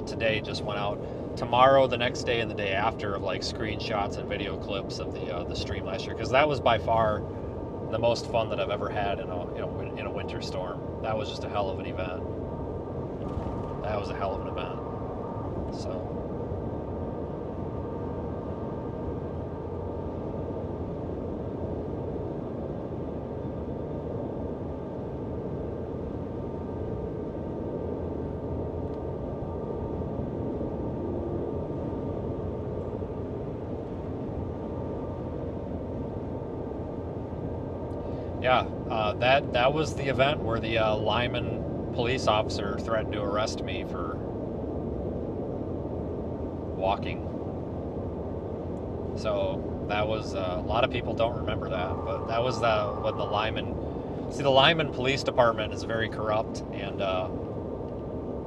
[SPEAKER 1] today just went out. Tomorrow, the next day, and the day after, of screenshots and video clips of the stream last year, because that was by far the most fun that I've ever had in a winter storm. That was just a hell of an event. That was a hell of an event. So Yeah, that was the event where the Lyman police officer threatened to arrest me for walking. So that was a lot of people don't remember that, but that was when the Lyman. See, the Lyman Police Department is very corrupt, and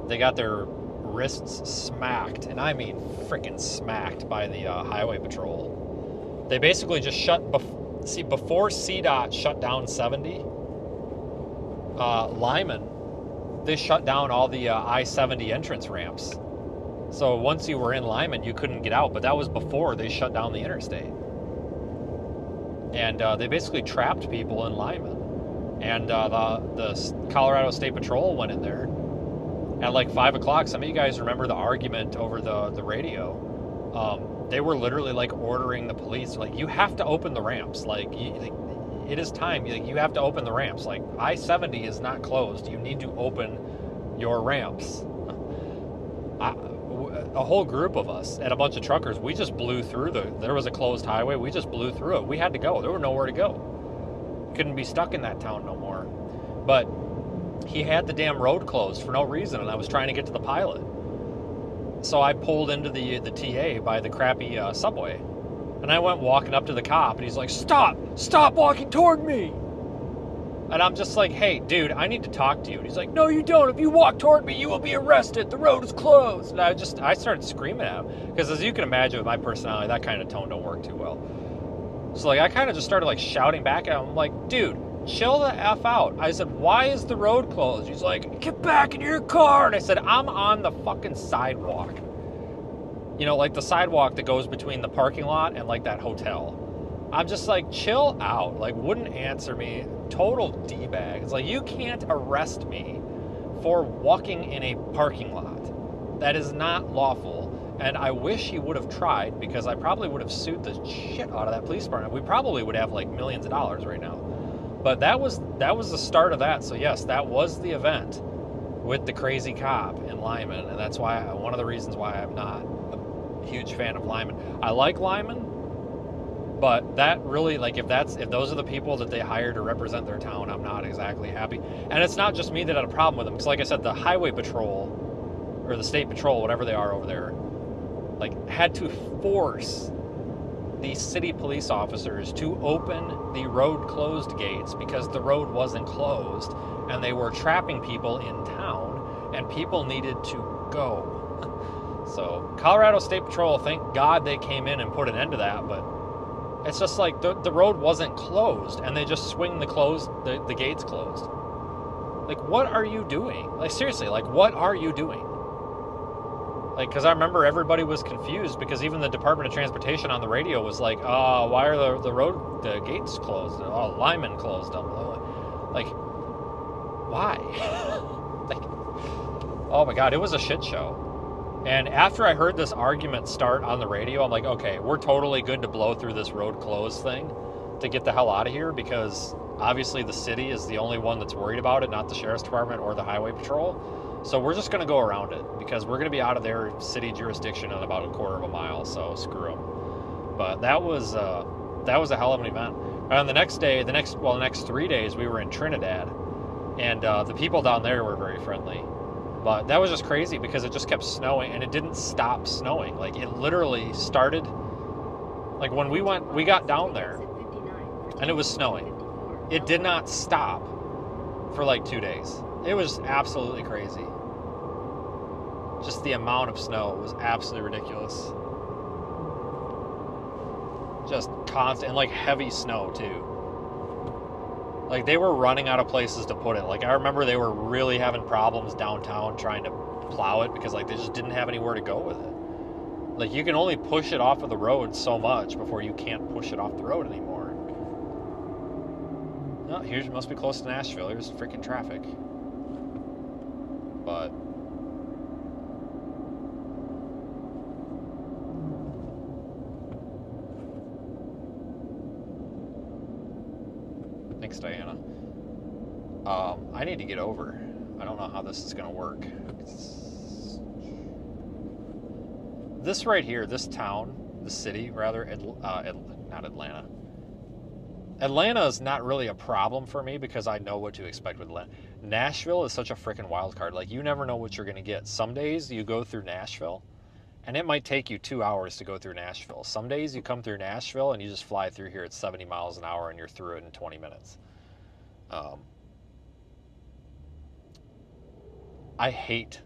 [SPEAKER 1] they got their wrists smacked, and I mean freaking smacked by the Highway Patrol. They basically just before CDOT shut down 70, Lyman, they shut down all the I-70 entrance ramps. So once you were in Lyman, you couldn't get out, but that was before they shut down the interstate. And they basically trapped people in Lyman. And the Colorado State Patrol went in there at like 5 o'clock. Some of you guys remember the argument over the radio. They were literally like ordering the police, like, you have to open the ramps. Like, it is time. You have to open the ramps. Like, I-70 is not closed. You need to open your ramps. A whole group of us and a bunch of truckers, we just blew through there was a closed highway. We just blew through it. We had to go. There was nowhere to go. Couldn't be stuck in that town no more. But he had the damn road closed for no reason, and I was trying to get to the pilot. So I pulled into the TA by the crappy subway, and I went walking up to the cop, and he's like, stop walking toward me. And I'm just like, hey, dude, I need to talk to you. And he's like, no, you don't. If you walk toward me, you will be arrested. The road is closed. And I started screaming at him. Because as you can imagine with my personality, that kind of tone don't work too well. So like, I kind of just started like shouting back at him. I'm like, dude, chill the F out. I said, why is the road closed? He's like, get back in your car. And I said, I'm on the fucking sidewalk. You know, like the sidewalk that goes between the parking lot and like that hotel. I'm just like, chill out. Like, wouldn't answer me. Total D-bag. It's like, you can't arrest me for walking in a parking lot. That is not lawful. And I wish he would have tried, because I probably would have sued the shit out of that police department. We probably would have like millions of dollars right now. But that was the start of that. So yes, that was the event with the crazy cop in Lyman. And that's why one of the reasons why I'm not a huge fan of Lyman. I like Lyman. But that really, like, if those are the people that they hire to represent their town, I'm not exactly happy. And it's not just me that had a problem with them. Because like I said, the Highway Patrol, or the State Patrol, whatever they are over there, like, had to force the city police officers to open the road closed gates because the road wasn't closed. And they were trapping people in town, and people needed to go. So, Colorado State Patrol, thank God they came in and put an end to that, but it's just like the road wasn't closed, and they just swing the gates closed. Like, what are you doing? Like, seriously, like, what are you doing? Like, because I remember everybody was confused, because even the Department of Transportation on the radio was like, why are the gates closed? Oh, Lyman closed them. Like, why? Like, oh my God, it was a shit show. And after I heard this argument start on the radio, I'm like, okay, we're totally good to blow through this road closed thing to get the hell out of here, because obviously the city is the only one that's worried about it, not the Sheriff's Department or the Highway Patrol. So we're just going to go around it, because we're going to be out of their city jurisdiction in about a quarter of a mile, so screw them. But that was a hell of an event. And the next 3 days, we were in Trinidad, and the people down there were very friendly. But that was just crazy, because it just kept snowing, and it didn't stop snowing. Like, it literally started, like, when we got down there, and it was snowing. It did not stop for like 2 days. It was absolutely crazy. Just the amount of snow was absolutely ridiculous. Just constant, and like heavy snow too. Like, they were running out of places to put it. Like, I remember they were really having problems downtown trying to plow it, because like they just didn't have anywhere to go with it. Like, you can only push it off of the road so much before you can't push it off the road anymore. Oh, here must be close to Nashville. Here's freaking traffic. But thanks, Diana. I need to get over. I don't know how this is going to work. This right here, this town, the city, rather, not Atlanta. Atlanta is not really a problem for me because I know what to expect with Atlanta. Nashville is such a freaking wild card. Like, you never know what you're going to get. Some days you go through Nashville, and it might take you 2 hours to go through Nashville. Some days you come through Nashville and you just fly through here at 70 miles an hour and you're through it in 20 minutes. I hate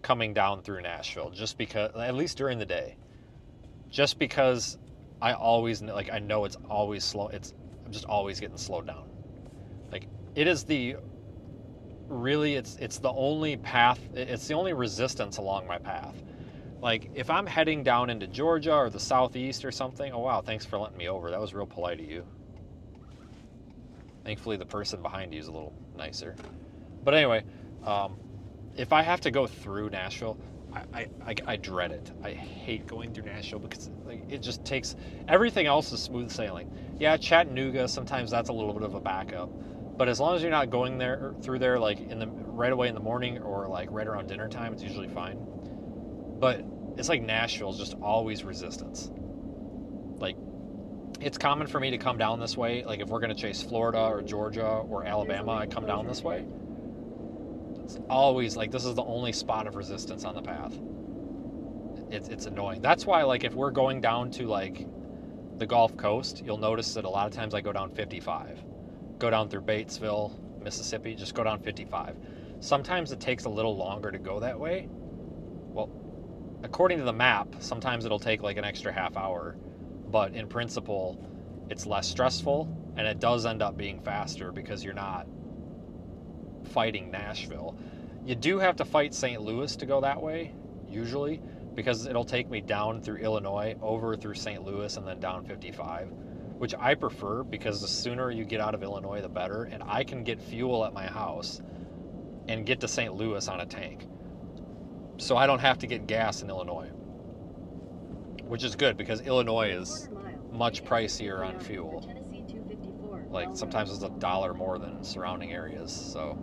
[SPEAKER 1] coming down through Nashville just because, at least during the day, just because I always, like, I know it's always slow. I'm just always getting slowed down. Like, it is the only path, it's the only resistance along my path. Like, if I'm heading down into Georgia or the southeast or something, oh wow, thanks for letting me over. That was real polite of you. Thankfully, the person behind you is a little nicer. But anyway, if I have to go through Nashville, I dread it. I hate going through Nashville because, like, it just takes, everything else is smooth sailing. Yeah, Chattanooga, sometimes that's a little bit of a backup. But as long as you're not going there through there like right away in the morning or like right around dinner time, it's usually fine. But it's like Nashville's just always resistance. Like, it's common for me to come down this way. Like, if we're going to chase Florida or Georgia or Alabama, I come down this way. It's always like, this is the only spot of resistance on the path. It's annoying. That's why, like, if we're going down to like the Gulf Coast, you'll notice that a lot of times I go down 55. Go down through Batesville, Mississippi, just go down 55. Sometimes it takes a little longer to go that way. Well, according to the map, sometimes it'll take like an extra half hour, but in principle, it's less stressful, and it does end up being faster because you're not fighting Nashville. You do have to fight St. Louis to go that way, usually, because it'll take me down through Illinois, over through St. Louis, and then down 55, which I prefer because the sooner you get out of Illinois, the better, and I can get fuel at my house and get to St. Louis on a tank. So I don't have to get gas in Illinois, which is good because Illinois is much pricier on fuel. Like, sometimes it's $1 more than surrounding areas, so.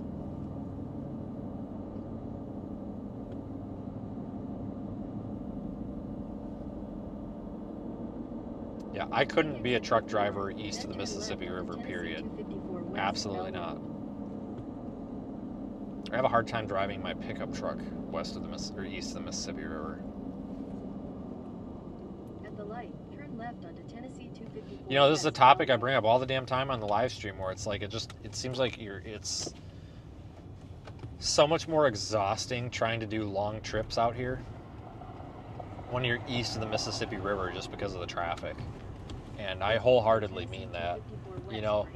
[SPEAKER 1] Yeah, I couldn't be a truck driver east of the Mississippi River, period. Absolutely not. I have a hard time driving my pickup truck west of the east of the Mississippi River.
[SPEAKER 2] At the light, turn left onto Tennessee 254.
[SPEAKER 1] You know, this is a topic I bring up all the damn time on the live stream, where it's like, it seems like it's so much more exhausting trying to do long trips out here when you're east of the Mississippi River just because of the traffic. And I wholeheartedly mean that. You know,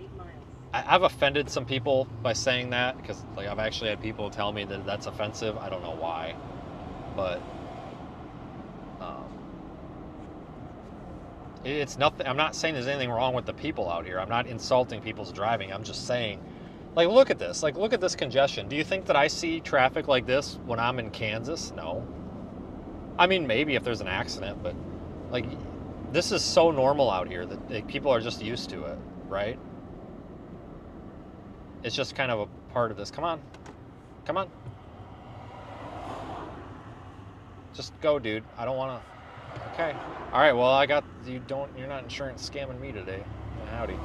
[SPEAKER 1] I've offended some people by saying that, because, like, I've actually had people tell me that that's offensive. I don't know why, but it's nothing. I'm not saying there's anything wrong with the people out here. I'm not insulting people's driving. I'm just saying, like, look at this. Like, look at this congestion. Do you think that I see traffic like this when I'm in Kansas? No. I mean, maybe if there's an accident, but, like, this is so normal out here that, like, people are just used to it, right? It's just kind of a part of this. Come on. Come on. Just go, dude. I don't want to. Okay. All right, well, you're not insurance scamming me today. Howdy.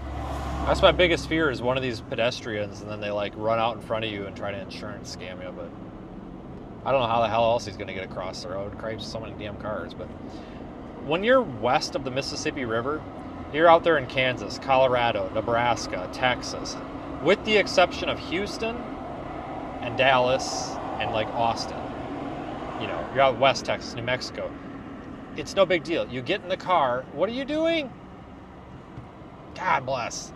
[SPEAKER 1] That's my biggest fear, is one of these pedestrians, and then they, like, run out in front of you and try to insurance scam you, but I don't know how the hell else he's going to get across the road. Cripes, so many damn cars. But when you're west of the Mississippi River, you're out there in Kansas, Colorado, Nebraska, Texas, with the exception of Houston and Dallas and, like, Austin. You know, you're out west Texas, New Mexico. It's no big deal. You get in the car. What are you doing? God bless.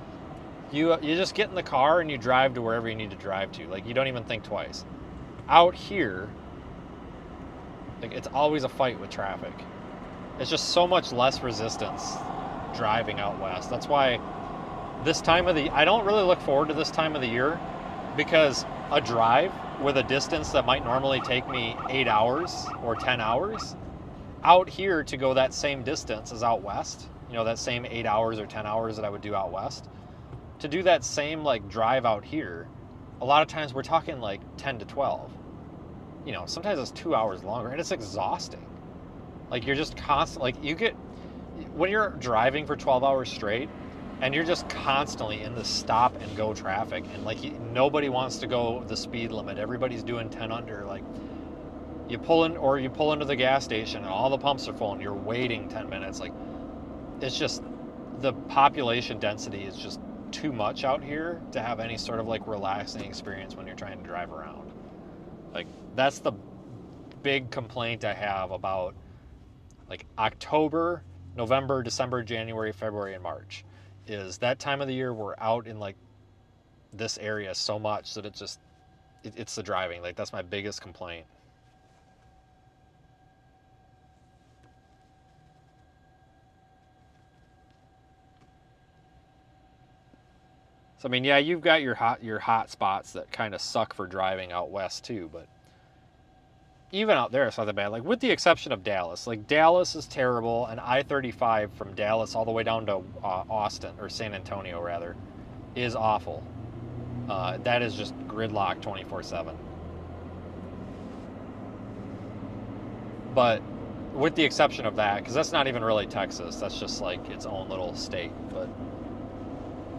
[SPEAKER 1] You just get in the car and you drive to wherever you need to drive to. Like, you don't even think twice. Out here, like, it's always a fight with traffic. It's just so much less resistance driving out west. That's why I don't really look forward to this time of the year, because a drive with a distance that might normally take me 8 hours or 10 hours, out here to go that same distance as out west, you know, that same 8 hours or 10 hours that I would do out west, to do that same, like, drive out here, a lot of times we're talking like 10 to 12. You know, sometimes it's 2 hours longer, and it's exhausting. Like, you're just constant, like, when you're driving for 12 hours straight, and you're just constantly in the stop and go traffic, and like nobody wants to go the speed limit. Everybody's doing 10 under. Like you pull into the gas station and all the pumps are full and you're waiting 10 minutes. Like it's just, the population density is just too much out here to have any sort of like relaxing experience when you're trying to drive around. Like that's the big complaint I have about like October, November, December, January, February, and March, is that time of the year we're out in like this area so much that it's the driving. Like that's my biggest complaint. So I mean, yeah, you've got your hot spots that kind of suck for driving out west too, but even out there it's not that bad. Like with the exception of Dallas. Like Dallas is terrible, and I-35 from Dallas all the way down to Austin, or San Antonio rather, is awful. That is just gridlock 24/7. But with the exception of that, because that's not even really Texas, that's just like its own little state. But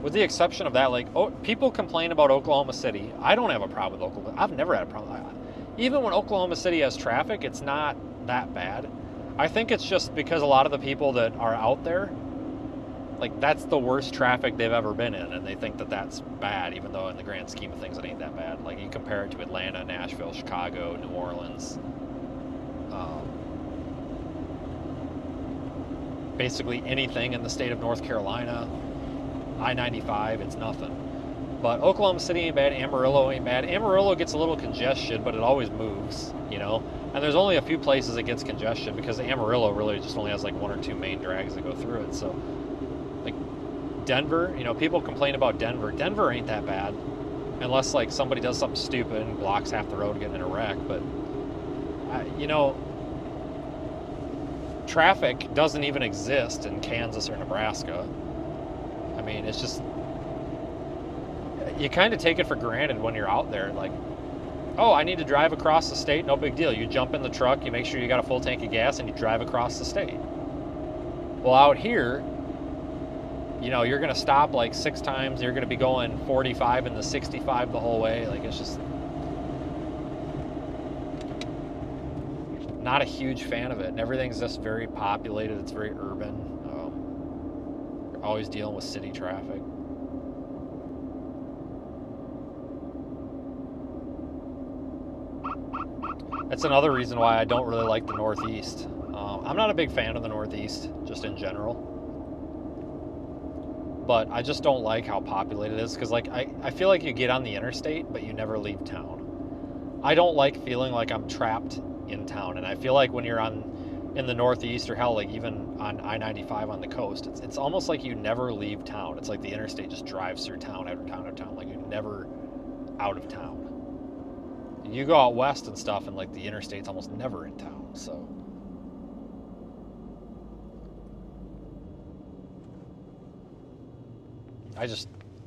[SPEAKER 1] with the exception of that, like, people complain about Oklahoma City. I don't have a problem with Oklahoma. I've never had a problem. Even when Oklahoma City has traffic, it's not that bad. I think it's just because a lot of the people that are out there, like, that's the worst traffic they've ever been in, and they think that that's bad, even though in the grand scheme of things it ain't that bad. Like, you compare it to Atlanta, Nashville, Chicago, New Orleans, basically anything in the state of North Carolina, I-95, it's nothing. But Oklahoma City ain't bad, Amarillo ain't bad. Amarillo gets a little congestion, but it always moves, you know? And there's only a few places it gets congestion, because Amarillo really just only has like one or two main drags that go through it. So, like, Denver, you know, people complain about Denver. Denver ain't that bad, unless like somebody does something stupid and blocks half the road getting in a wreck. But, you know, traffic doesn't even exist in Kansas or Nebraska. I mean, it's just, you kind of take it for granted when you're out there. Like, oh, I need to drive across the state, no big deal. You jump in the truck, you make sure you got a full tank of gas, and you drive across the state. Well, out here, you know, you're going to stop like 6 times. You're going to be going 45 and the 65 the whole way. Like, it's just not a huge fan of it. And everything's just very populated. It's very urban. You're always dealing with city traffic. That's another reason why I don't really like the Northeast. I'm not a big fan of the Northeast, just in general. But I just don't like how populated it is, because like I feel like you get on the interstate, but you never leave town. I don't like feeling like I'm trapped in town, and I feel like when you're in the Northeast, or hell, like even on I-95 on the coast, it's almost like you never leave town. It's like the interstate just drives through town after town after town, like you're never out of town. You go out west and stuff, and like the interstate's almost never in town. So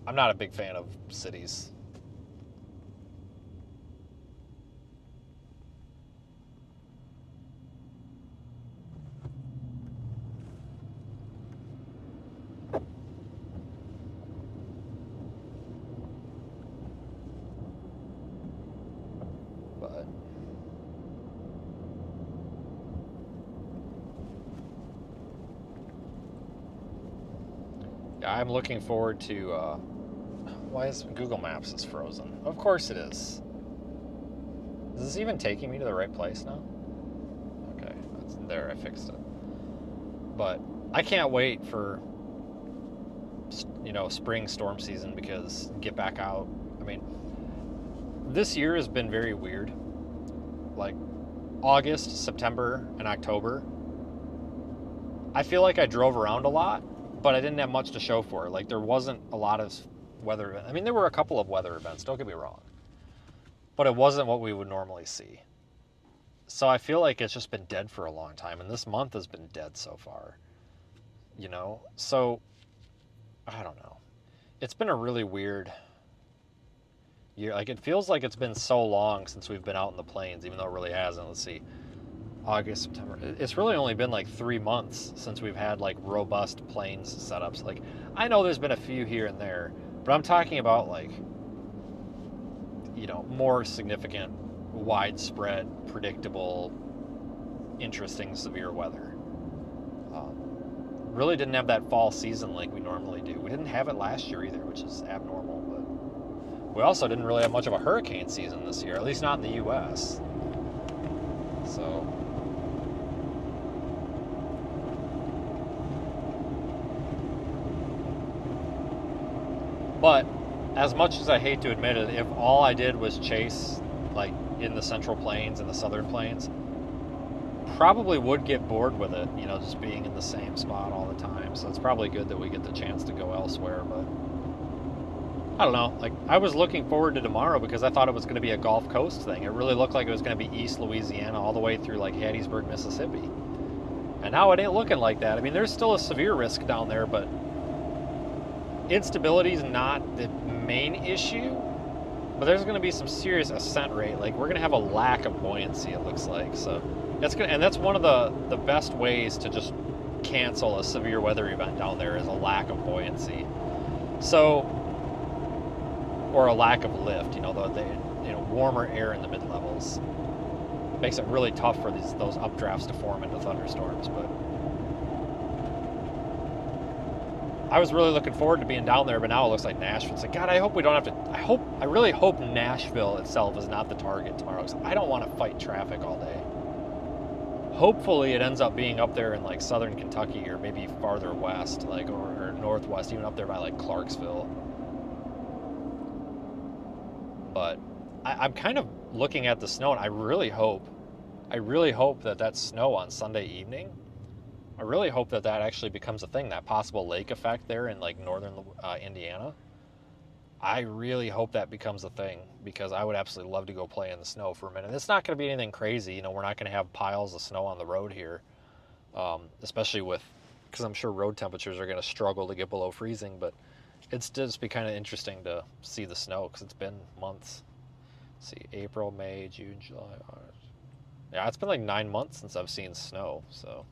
[SPEAKER 1] I'm not a big fan of cities. But yeah, I'm looking forward to why is Google Maps is frozen? Of course it is. Is this even taking me to the right place now? Okay, there, I fixed it. But I can't wait for, you know, spring storm season, because get back out. I mean, this year has been very weird. Like August, September, and October, I feel like I drove around a lot, but I didn't have much to show for it. Like, there wasn't a lot of weather events. I mean, there were a couple of weather events, don't get me wrong, but it wasn't what we would normally see. So I feel like it's just been dead for a long time, and this month has been dead so far, you know? So, I don't know. It's been a really weird year. Like, it feels like it's been so long since we've been out in the plains, even though it really hasn't. Let's see. August, September. It's really only been like 3 months since we've had like robust planes setups. Like, I know there's been a few here and there, but I'm talking about like, you know, more significant, widespread, predictable, interesting, severe weather. Really didn't have that fall season like we normally do. We didn't have it last year either, which is abnormal, but we also didn't really have much of a hurricane season this year, at least not in the U.S. So, but as much as I hate to admit it, if all I did was chase like in the Central Plains and the Southern Plains, probably would get bored with it, you know, just being in the same spot all the time. So it's probably good that we get the chance to go elsewhere. But I don't know, like, I was looking forward to tomorrow because I thought it was going to be a Gulf Coast thing. It really looked like it was going to be East Louisiana all the way through like Hattiesburg, Mississippi. And now it ain't looking like that. I mean, there's still a severe risk down there, but instability is not the main issue. But there's going to be some serious ascent rate. Like, we're going to have a lack of buoyancy, it looks like. So that's one of the best ways to just cancel a severe weather event down there is a lack of buoyancy. So, or a lack of lift, you know, warmer air in the mid levels makes it really tough for those updrafts to form into thunderstorms. But I was really looking forward to being down there, but now it looks like Nashville. It's like, God, I hope we don't have to. I really hope Nashville itself is not the target tomorrow, because I don't want to fight traffic all day. Hopefully it ends up being up there in like southern Kentucky or maybe farther west, like or northwest, even up there by like Clarksville. But I'm kind of looking at the snow, and I really hope that snow on Sunday evening, I really hope that actually becomes a thing, that possible lake effect there in like northern Indiana. I really hope that becomes a thing, because I would absolutely love to go play in the snow for a minute. It's not going to be anything crazy. You know, we're not going to have piles of snow on the road here, especially because I'm sure road temperatures are going to struggle to get below freezing, but it's just be kind of interesting to see the snow, because it's been months. Let's see, April, May, June, July, August. Yeah, it's been like 9 months since I've seen snow, so.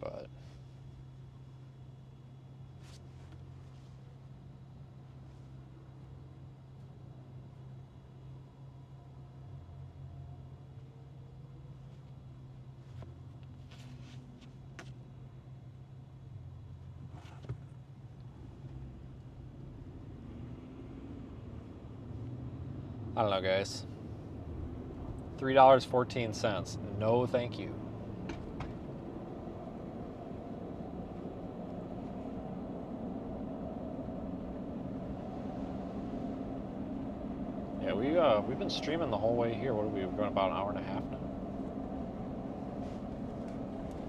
[SPEAKER 1] But I don't know, guys. $3.14. No, thank you. Yeah, we've been streaming the whole way here. What are we going, about an hour and a half now?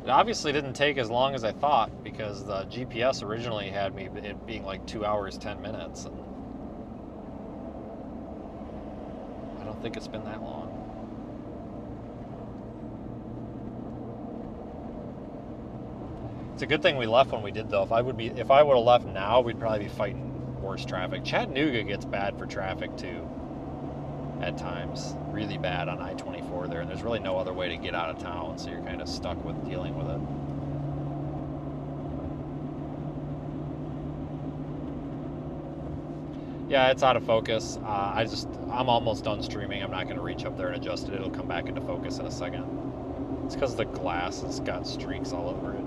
[SPEAKER 1] It obviously didn't take as long as I thought, because the GPS originally had it being like 2 hours 10 minutes, and I don't think it's been that long. It's a good thing we left when we did, though. If I would have left now, we'd probably be fighting worse traffic. Chattanooga gets bad for traffic too, at times. Really bad on I-24 there, and there's really no other way to get out of town, so you're kind of stuck with dealing with it. Yeah, it's out of focus. I'm almost done streaming. I'm not going to reach up there and adjust it. It'll come back into focus in a second. It's because the glass has got streaks all over it.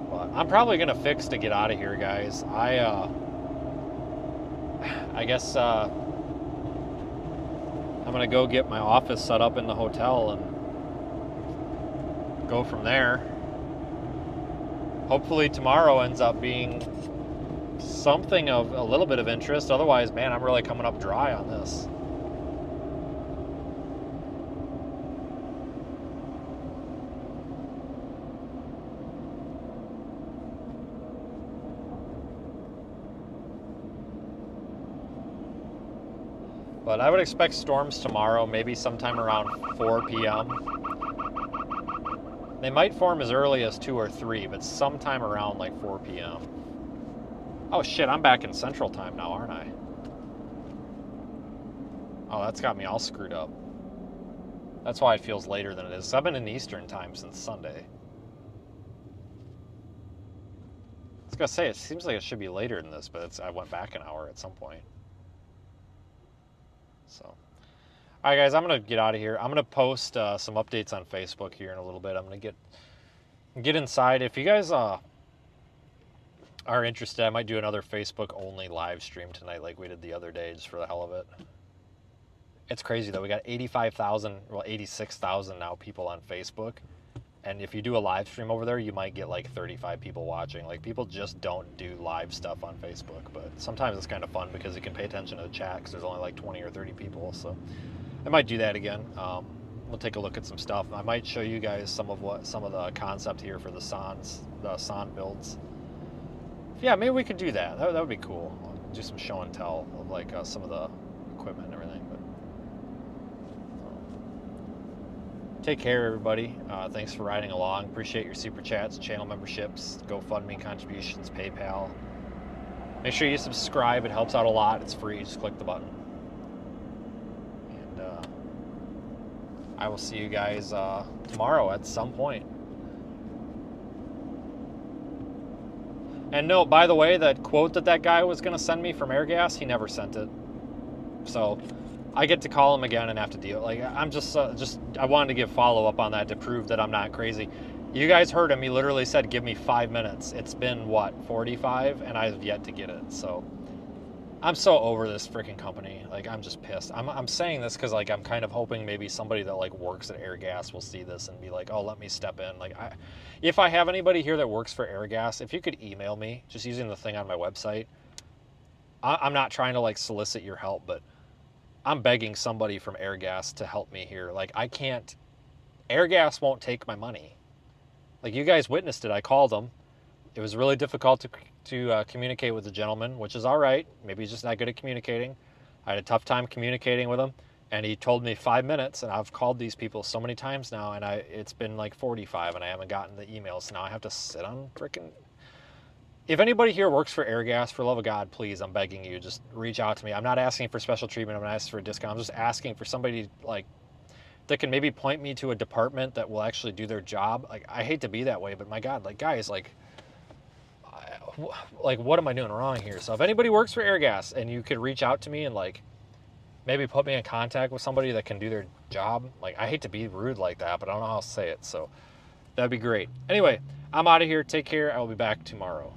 [SPEAKER 1] But I'm probably going to fix to get out of here, guys. I guess I'm going to go get my office set up in the hotel and go from there. Hopefully tomorrow ends up being something of a little bit of interest. Otherwise, man, I'm really coming up dry on this. But I would expect storms tomorrow, maybe sometime around 4 p.m. They might form as early as 2 or 3, but sometime around like 4 p.m. Oh shit, I'm back in Central Time now, aren't I? Oh, that's got me all screwed up. That's why it feels later than it is. I've been in Eastern Time since Sunday. I was gonna say, it seems like it should be later than this, but I went back an hour at some point. So, all right, guys, I'm gonna get out of here. I'm gonna post some updates on Facebook here in a little bit. I'm gonna get inside. If you guys are interested, I might do another Facebook only live stream tonight, like we did the other day, just for the hell of it. It's crazy though. We got 85,000, well 86,000 now people on Facebook. And if you do a live stream over there, you might get like 35 people watching. Like, people just don't do live stuff on Facebook, but sometimes it's kind of fun because you can pay attention to the chat because there's only like 20 or 30 people. So I might do that again. We'll take a look at some stuff. I might show you guys some of the concept here for the San builds. Yeah, maybe we could do that. That would be cool. Do some show and tell of like some of the equipment and everything. But take care, everybody. Thanks for riding along. Appreciate your super chats, channel memberships, GoFundMe contributions, PayPal. Make sure you subscribe. It helps out a lot. It's free. Just click the button. And I will see you guys tomorrow at some point. And no, by the way, that quote that guy was going to send me from Airgas, he never sent it. So I get to call him again and have to deal. Like, I'm just I wanted to give follow-up on that to prove that I'm not crazy. You guys heard him. He literally said, give me 5 minutes. It's been, what, 45? And I've yet to get it. So I'm so over this freaking company. Like, I'm just pissed. I'm saying this because, like, I'm kind of hoping maybe somebody that, like, works at Airgas will see this and be like, oh, let me step in. Like, if I have anybody here that works for Airgas, if you could email me, just using the thing on my website. I'm not trying to, like, solicit your help, but I'm begging somebody from Airgas to help me here. Like, I can't. Airgas won't take my money. Like, you guys witnessed it. I called them. It was really difficult to communicate with the gentleman, which is all right. Maybe he's just not good at communicating. I had a tough time communicating with him, and he told me 5 minutes, and I've called these people so many times now, and it's been like 45, and I haven't gotten the emails. So now I have to sit on freaking. If anybody here works for Airgas, for love of God, please, I'm begging you, just reach out to me. I'm not asking for special treatment. I'm not asking for a discount. I'm just asking for somebody, like, that can maybe point me to a department that will actually do their job. Like, I hate to be that way, but my God, like, guys, like, what am I doing wrong here? So if anybody works for Airgas and you could reach out to me and, like, maybe put me in contact with somebody that can do their job. Like, I hate to be rude like that, but I don't know how to say it. So that'd be great. Anyway, I'm out of here. Take care. I will be back tomorrow.